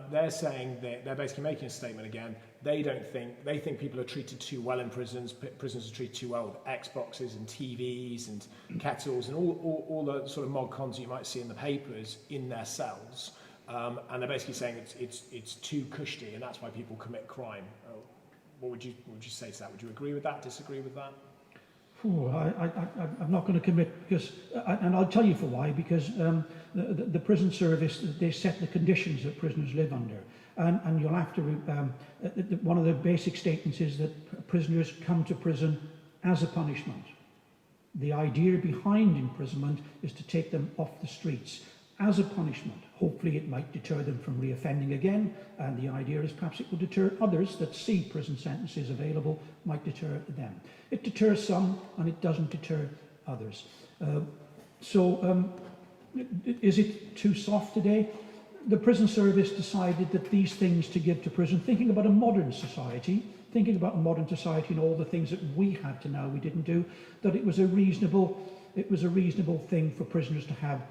They're saying that they're basically making a statement again. They think people are treated too well in prisons. Prisoners are treated too well with Xboxes and TVs and kettles and all the sort of mod cons you might see in the papers in their cells. And they're basically saying it's too cushy, and that's why people commit crime. What would you say to that? Would you agree with that? Disagree with that? I'm not going to commit because, and I'll tell you for why. Because the prison service, they set the conditions that prisoners live under, and you'll have to. One of the basic statements is that prisoners come to prison as a punishment. The idea behind imprisonment is to take them off the streets as a punishment. Hopefully it might deter them from reoffending again, and the idea is perhaps it will deter others that see prison sentences available, might deter them. It deters some and it doesn't deter others. Is it too soft today? The prison service decided that these things to give to prison, thinking about a modern society and all the things that we have to now we didn't do, that it was a reasonable thing for prisoners to have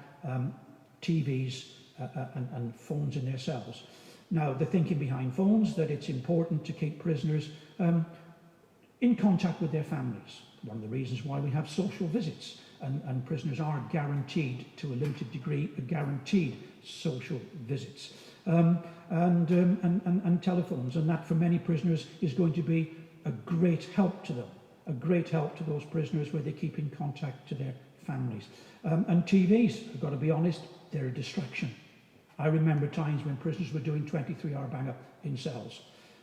TVs and phones in their cells. Now, the thinking behind phones, that it's important to keep prisoners in contact with their families. One of the reasons why we have social visits, and prisoners are guaranteed, to a limited degree, guaranteed social visits. And telephones, and that for many prisoners is going to be a great help to them, a great help to those prisoners where they keep in contact to their families. And TVs, I've got to be honest, they're a distraction. I remember times when prisoners were doing 23-hour bang-up in cells,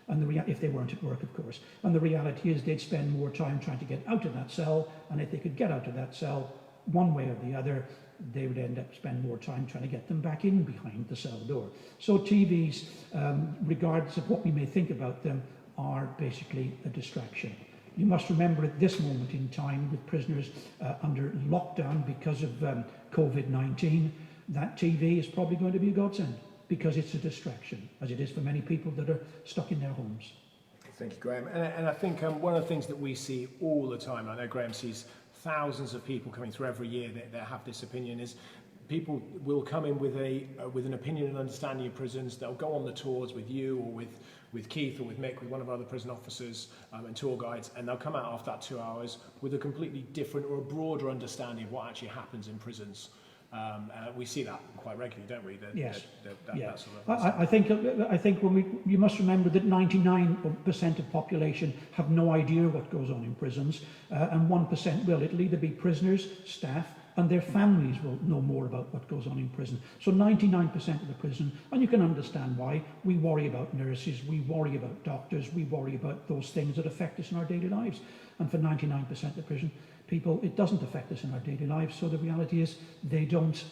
and if they weren't at work, of course. And the reality is they'd spend more time trying to get out of that cell, and if they could get out of that cell one way or the other, they would end up spending more time trying to get them back in behind the cell door. So TVs, regardless of what we may think about them, are basically a distraction. You must remember at this moment in time, with prisoners under lockdown because of COVID-19, that TV is probably going to be a godsend because it's a distraction, as it is for many people that are stuck in their homes. Thank you, Graham. And I think one of the things that we see all the time, I know Graham sees thousands of people coming through every year that have this opinion, is people will come in with an opinion and understanding of prisons. They'll go on the tours with you or with Keith or with Mick, with one of our other prison officers and tour guides, and they'll come out after that 2 hours with a completely different or a broader understanding of what actually happens in prisons. We see that quite regularly, don't we? Yes. That sort of I think you must remember that 99% of population have no idea what goes on in prisons, and 1% will. It'll either be prisoners, staff, and their families will know more about what goes on in prison. So 99% of the prison, and you can understand why, we worry about nurses, we worry about doctors, we worry about those things that affect us in our daily lives. And for 99% of the prison people, it doesn't affect us in our daily lives. So the reality is they don't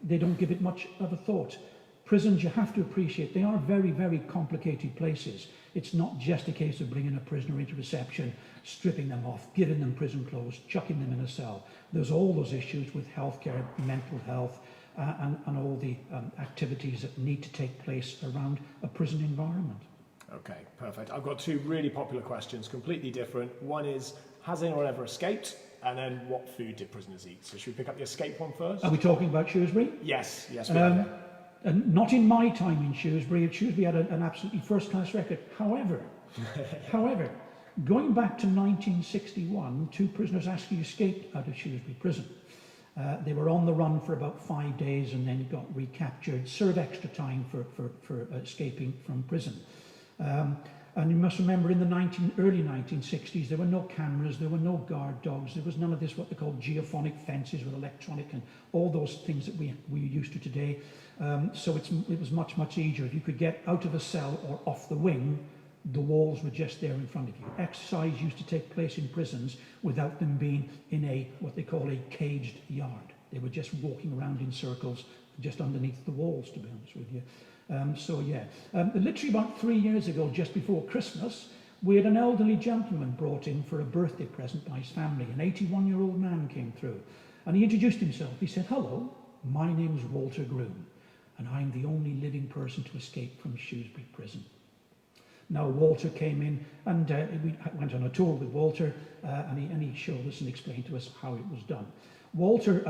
they don't give it much of a thought. Prisons, you have to appreciate, they are very, very complicated places. It's not just a case of bringing a prisoner into reception, stripping them off, giving them prison clothes, chucking them in a cell. There's all those issues with healthcare, mental health, and all the activities that need to take place around a prison environment. Okay, perfect. I've got two really popular questions, completely different. One is, has anyone ever escaped? And then, what food did prisoners eat? So should we pick up the escape one first? Are we talking about Shrewsbury? Yes, we are. And not in my time in Shrewsbury. Shrewsbury had an absolutely first-class record. However, going back to 1961, 2 prisoners actually escaped out of Shrewsbury Prison. They were on the run for about 5 days and then got recaptured, served extra time for escaping from prison. And you must remember, in the early 1960s, there were no cameras, there were no guard dogs, there was none of this, what they call geophonic fences with electronic and all those things that we're used to today. So it was much, much easier. If you could get out of a cell or off the wing, the walls were just there in front of you. Exercise used to take place in prisons without them being in what they call a caged yard. They were just walking around in circles just underneath the walls, to be honest with you. Literally about 3 years ago, just before Christmas, we had an elderly gentleman brought in for a birthday present by his family. An 81-year-old man came through, and he introduced himself. He said, "Hello, my name's Walter Groom, and I'm the only living person to escape from Shrewsbury Prison." Now, Walter came in, and we went on a tour with Walter, and he showed us and explained to us how it was done. Walter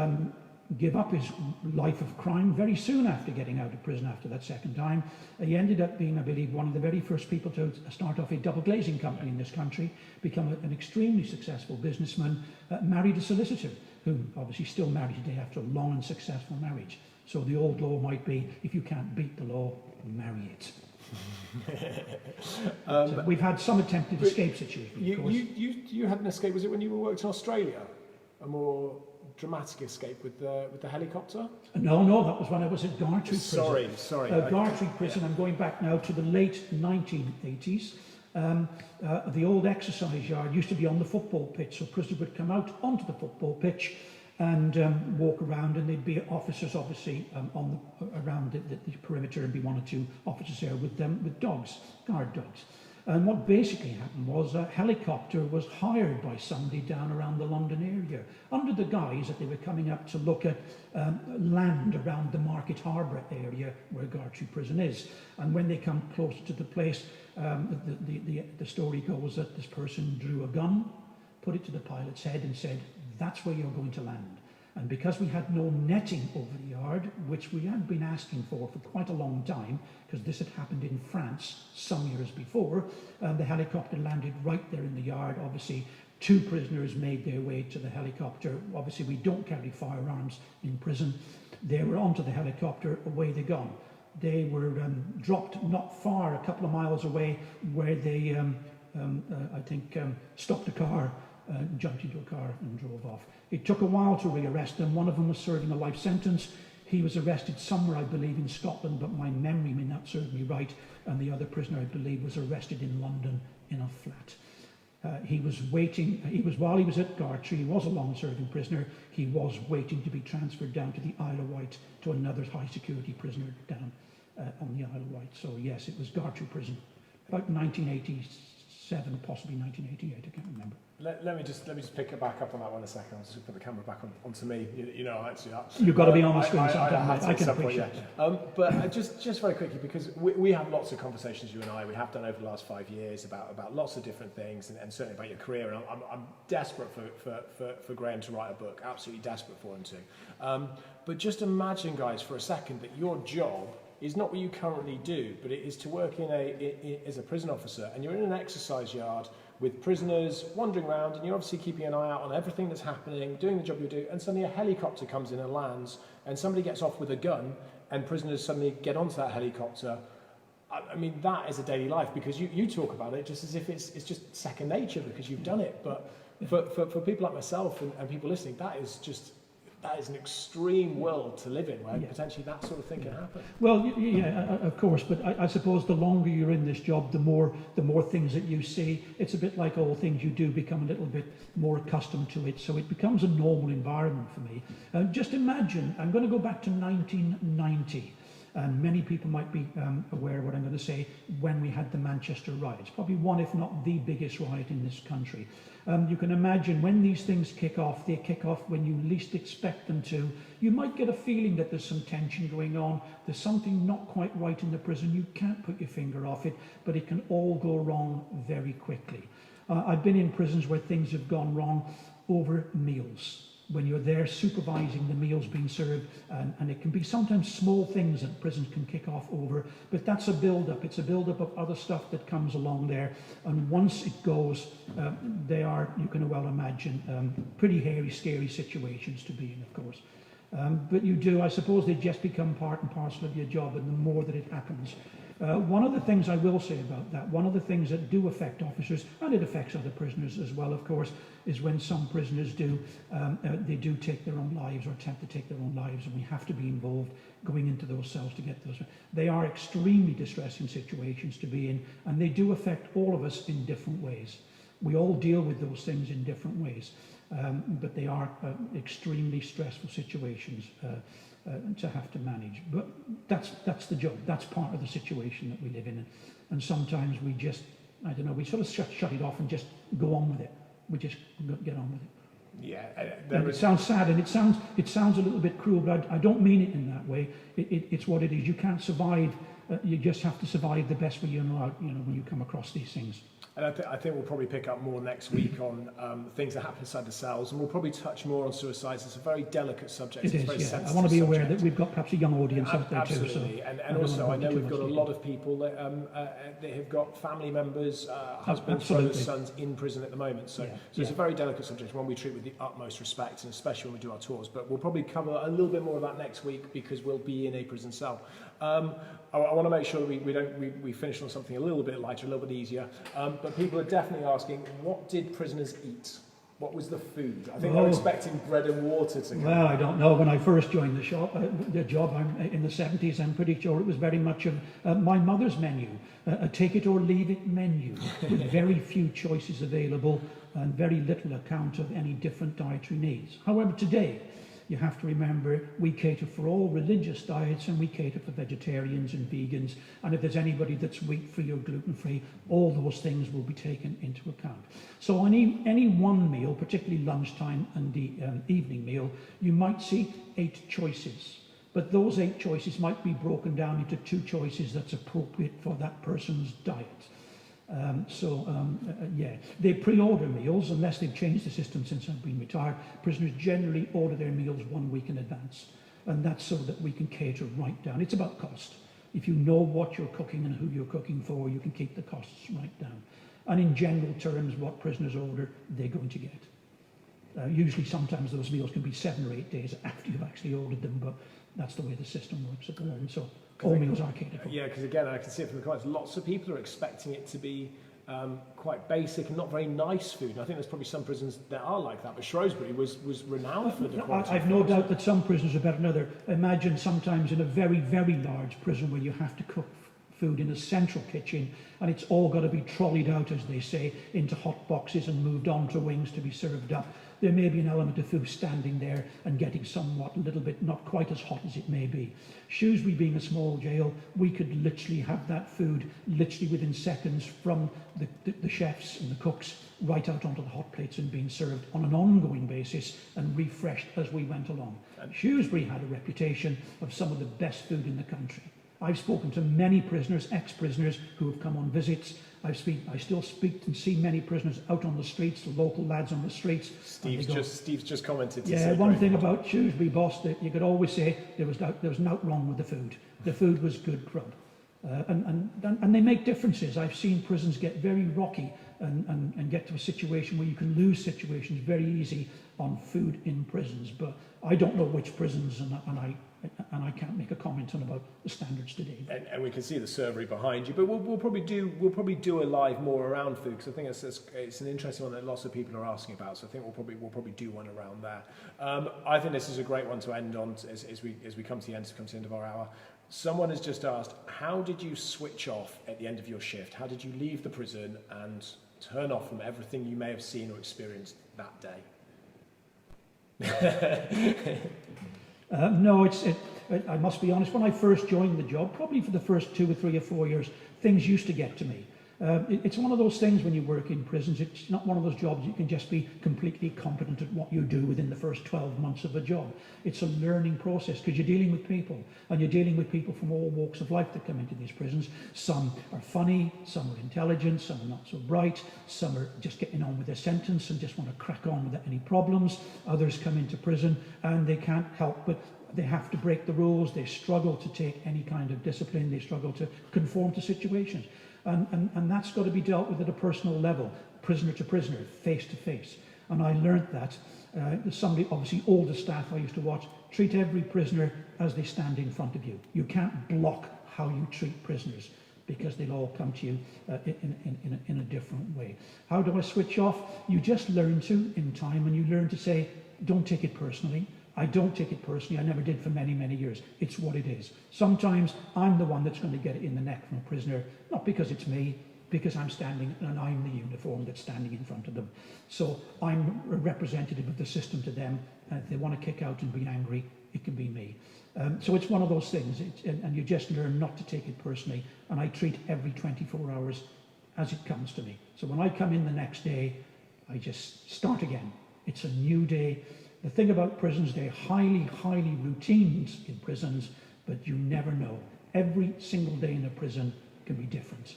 gave up his life of crime very soon after getting out of prison after that second time. He ended up being, I believe, one of the very first people to start off a double glazing company in this country, become an extremely successful businessman, married a solicitor, who obviously still married today after a long and successful marriage. So the old law might be, if you can't beat the law, marry it. So we've had some attempted escapes at Shrewsbury. You had an escape, was it when you were working in Australia? A more dramatic escape with the helicopter? No, that was when I was at Gartree Prison. Sorry. Gartree Prison, I'm going back now to the late 1980s. The old exercise yard used to be on the football pitch, so prisoners would come out onto the football pitch and walk around, and there'd be officers obviously around the perimeter, and be 1 or 2 officers there with dogs, guard dogs. And what basically happened was a helicopter was hired by somebody down around the London area, under the guise that they were coming up to look at land around the Market Harbour area where Gartree Prison is. And when they come closer to the place, the story goes that this person drew a gun, put it to the pilot's head and said, "That's where you're going to land." And because we had no netting over the yard, which we had been asking for quite a long time, because this had happened in France some years before, the helicopter landed right there in the yard. Obviously, 2 prisoners made their way to the helicopter. Obviously, we don't carry firearms in prison. They were onto the helicopter, away they gone. They were dropped not far, a couple of miles away, where they, stopped the car, jumped into a car and drove off. It took a while to rearrest them. One of them was serving a life sentence. He was arrested somewhere, I believe, in Scotland, but my memory may not serve me right. And the other prisoner, I believe, was arrested in London in a flat. He was waiting, while he was at Gartree, he was a long-serving prisoner. He was waiting to be transferred down to the Isle of Wight, to another high-security prisoner down on the Isle of Wight. So yes, it was Gartree Prison, about 1987, possibly 1988, I can't remember. Let me just pick it back up on that one a second. I'll just put the camera back onto me. You know, actually, you've got to be on the screen sometimes. I can appreciate that. But just very quickly, because we have lots of conversations, you and I, we have done over the last 5 years about lots of different things, and certainly about your career. And I'm desperate for Graham to write a book. Absolutely desperate for him to. But just imagine, guys, for a second, that your job is not what you currently do, but it is to work as a prison officer, and you're in an exercise yard with prisoners wandering around, and you're obviously keeping an eye out on everything that's happening, doing the job you do, and suddenly a helicopter comes in and lands, and somebody gets off with a gun, and prisoners suddenly get onto that helicopter. I mean, that is a daily life, because you talk about it just as if it's just second nature because you've done it. But for people like myself and people listening, that is just that is an extreme world to live in, where potentially that sort of thing can happen. Well, of course, but I suppose the longer you're in this job, the more things that you see. It's a bit like all things, you do become a little bit more accustomed to it, so it becomes a normal environment for me. Just imagine, I'm going to go back to 1990. And many people might be aware of what I'm going to say, when we had the Manchester riots, probably one, if not the biggest riot in this country. You can imagine when these things kick off, they kick off when you least expect them to. You might get a feeling that there's some tension going on, there's something not quite right in the prison, you can't put your finger off it, but it can all go wrong very quickly. I've been in prisons where things have gone wrong over meals. When you're there supervising the meals being served, and it can be sometimes small things that prisons can kick off over, but that's a build-up. It's a build-up of other stuff that comes along there, and once it goes, they are, you can well imagine, pretty hairy, scary situations to be in, of course. But you do, I suppose, they just become part and parcel of your job, and the more that it happens. One of the things I will say about that, one of the things that do affect officers, and it affects other prisoners as well, of course, is when some prisoners do, they do take their own lives or attempt to take their own lives, and we have to be involved going into those cells to get those. They are extremely distressing situations to be in, and they do affect all of us in different ways. We all deal with those things in different ways, but they are extremely stressful situations to have to manage. But that's the job. That's part of the situation that we live in. And sometimes we just, I don't know, we sort of shut it off and just go on with it. We just get on with it. Yeah, it sounds sad, and it sounds a little bit cruel, but I don't mean it in that way. It's what it is. You can't survive. You just have to survive the best way you know how, when you come across these things. And I think we'll probably pick up more next week on things that happen inside the cells, and we'll probably touch more on suicides. It's a very delicate subject. It's a is, very sensitive I want to be aware subject. that we've got perhaps a young audience out there Absolutely. too. So and also, I know we've got a lot of people that have got family members, husbands, brothers, sons in prison at the moment. So it's a very delicate subject, one we treat with the utmost respect, and especially when we do our tours. But we'll probably cover a little bit more of that next week, because we'll be in a prison cell. I want to make sure we finish on something a little bit lighter, a little bit easier. But people are definitely asking, what did prisoners eat? What was the food? I think they're expecting bread and water to come. Well, I don't know. When I first joined the job in the 70s, I'm pretty sure it was very much of my mother's menu, a take it or leave it menu, with very few choices available and very little account of any different dietary needs. However, today, you have to remember we cater for all religious diets, and we cater for vegetarians and vegans, and if there's anybody that's wheat-free or gluten-free, all those things will be taken into account. So any one meal, particularly lunchtime and the evening meal, you might see 8 choices. But those 8 choices might be broken down into 2 choices that's appropriate for that person's diet. They pre-order meals, unless they've changed the system since I've been retired. Prisoners generally order their meals 1 week in advance, and that's so that we can cater right down. It's about cost. If you know what you're cooking and who you're cooking for, you can keep the costs right down. And in general terms, what prisoners order, they're going to get. Usually, sometimes those meals can be 7 or 8 days after you've actually ordered them, but that's the way the system works at the moment. So all meals are catered for. Yeah, because again, I can see it from the comments, lots of people are expecting it to be quite basic and not very nice food. And I think there's probably some prisons that are like that, but Shrewsbury was renowned for the quality. I've no doubt that some prisons are better than others. Imagine sometimes in a very, very large prison where you have to cook food in a central kitchen, and it's all got to be trolleyed out, as they say, into hot boxes and moved on to wings to be served up. There may be an element of food standing there and getting somewhat a little bit not quite as hot as it may be. Shrewsbury being a small jail, we could literally have that food literally within seconds from the chefs and the cooks right out onto the hot plates and being served on an ongoing basis and refreshed as we went along. Shrewsbury had a reputation of some of the best food in the country. I've spoken to many prisoners, ex-prisoners, who have come on visits. I still speak and see many prisoners out on the streets, the local lads on the streets. Steve's just commented. Yeah, one thing about Shrewsbury, boss, that you could always say there was nothing wrong with the food. The food was good grub. And they make differences. I've seen prisons get very rocky and get to a situation where you can lose situations very easy on food in prisons, but I don't know which prisons, and I can't make a comment on about the standards today. And we can see the survey behind you, but we'll probably do a live more around food, because I think it's an interesting one that lots of people are asking about. So I think we'll probably do one around there. I think this is a great one to end on as we come to the end of our hour. Someone has just asked, how did you switch off at the end of your shift? How did you leave the prison and turn off from everything you may have seen or experienced that day? No, I must be honest, when I first joined the job, probably for the first 2 or 3 or 4 years, things used to get to me. It's one of those things when you work in prisons, it's not one of those jobs you can just be completely competent at what you do within the first 12 months of a job. It's a learning process, because you're dealing with people, and you're dealing with people from all walks of life that come into these prisons. Some are funny, some are intelligent, some are not so bright, some are just getting on with their sentence and just want to crack on without any problems. Others come into prison and they can't help but they have to break the rules, they struggle to take any kind of discipline, they struggle to conform to situations. And that's got to be dealt with at a personal level, prisoner to prisoner, face to face. And I learned that. Somebody, obviously all the staff I used to watch, treat every prisoner as they stand in front of you. You can't block how you treat prisoners, because they'll all come to you in a different way. How do I switch off? You just learn to in time, and you learn to say, don't take it personally. I don't take it personally. I never did for many, many years. It's what it is. Sometimes I'm the one that's going to get it in the neck from a prisoner, not because it's me, because I'm standing and I'm the uniform that's standing in front of them. So I'm a representative of the system to them. And if they want to kick out and be angry, it can be me. So it's one of those things, and you just learn not to take it personally. And I treat every 24 hours as it comes to me. So when I come in the next day, I just start again. It's a new day. The thing about prisons, they're highly, highly routines in prisons, but you never know. Every single day in a prison can be different.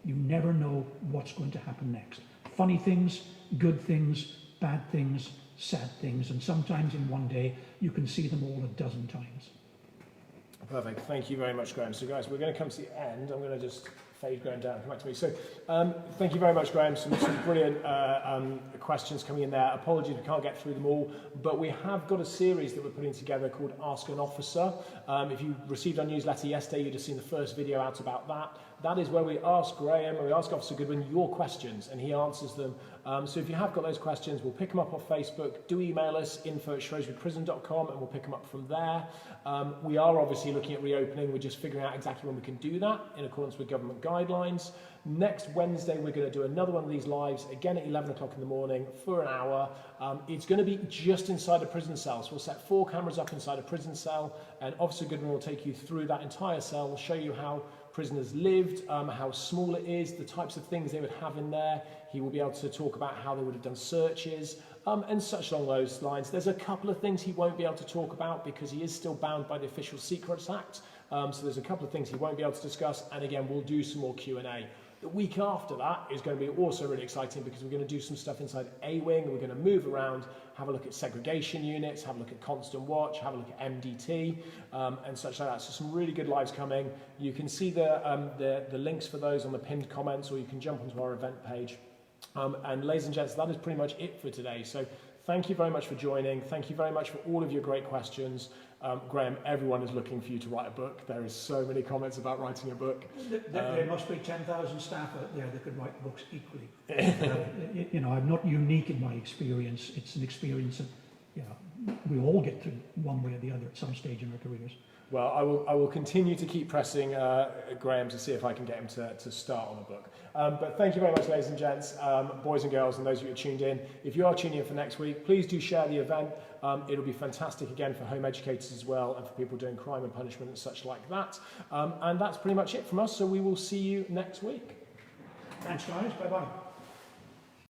You never know what's going to happen next. Funny things, good things, bad things, sad things, and sometimes in one day you can see them all a dozen times. Perfect. Thank you very much, Graham. So guys, we're going to come to the end. I'm going to just fade Graham down. Come back to me. So thank you very much, Graham. Some brilliant questions coming in there. Apologies, we can't get through them all, but we have got a series that we're putting together called Ask an Officer. If you received our newsletter yesterday, you'd have seen the first video out about that. That is where we ask Graham, and we ask Officer Goodwin your questions, and he answers them. So if you have got those questions, we'll pick them up off Facebook. Do email us, info@shrewsburyprison.com, and we'll pick them up from there. We are obviously looking at reopening. We're just figuring out exactly when we can do that in accordance with government guidelines. Next Wednesday, we're going to do another one of these lives, again at 11 o'clock in the morning for an hour. It's going to be just inside a prison cell. So we'll set 4 cameras up inside a prison cell, and Officer Goodwin will take you through that entire cell. We'll show you how prisoners lived, how small it is, the types of things they would have in there. He will be able to talk about how they would have done searches, and such along those lines. There's a couple of things he won't be able to talk about because he is still bound by the Official Secrets Act. So there's a couple of things he won't be able to discuss, and again, we'll do some more Q&A. The week after that is going to be also really exciting because we're going to do some stuff inside A-Wing. We're going to move around, have a look at segregation units, have a look at constant watch, have a look at MDT, and such like that. So some really good lives coming. You can see the links for those on the pinned comments, or you can jump onto our event page. And ladies and gents, that is pretty much it for today. So thank you very much for joining. Thank you very much for all of your great questions. Graham, everyone is looking for you to write a book. There is so many comments about writing a book. There must be 10,000 staff out there that could write books equally. You know, I'm not unique in my experience. It's an experience that, you know, we all get through one way or the other at some stage in our careers. Well, I will continue to keep pressing Graham to see if I can get him to start on a book. But thank you very much, ladies and gents, boys and girls, and those of you who are tuned in. If you are tuning in for next week, please do share the event. It'll be fantastic again for home educators as well, and for people doing crime and punishment and such like that. And that's pretty much it from us, so we will see you next week. Thanks, guys. Bye-bye.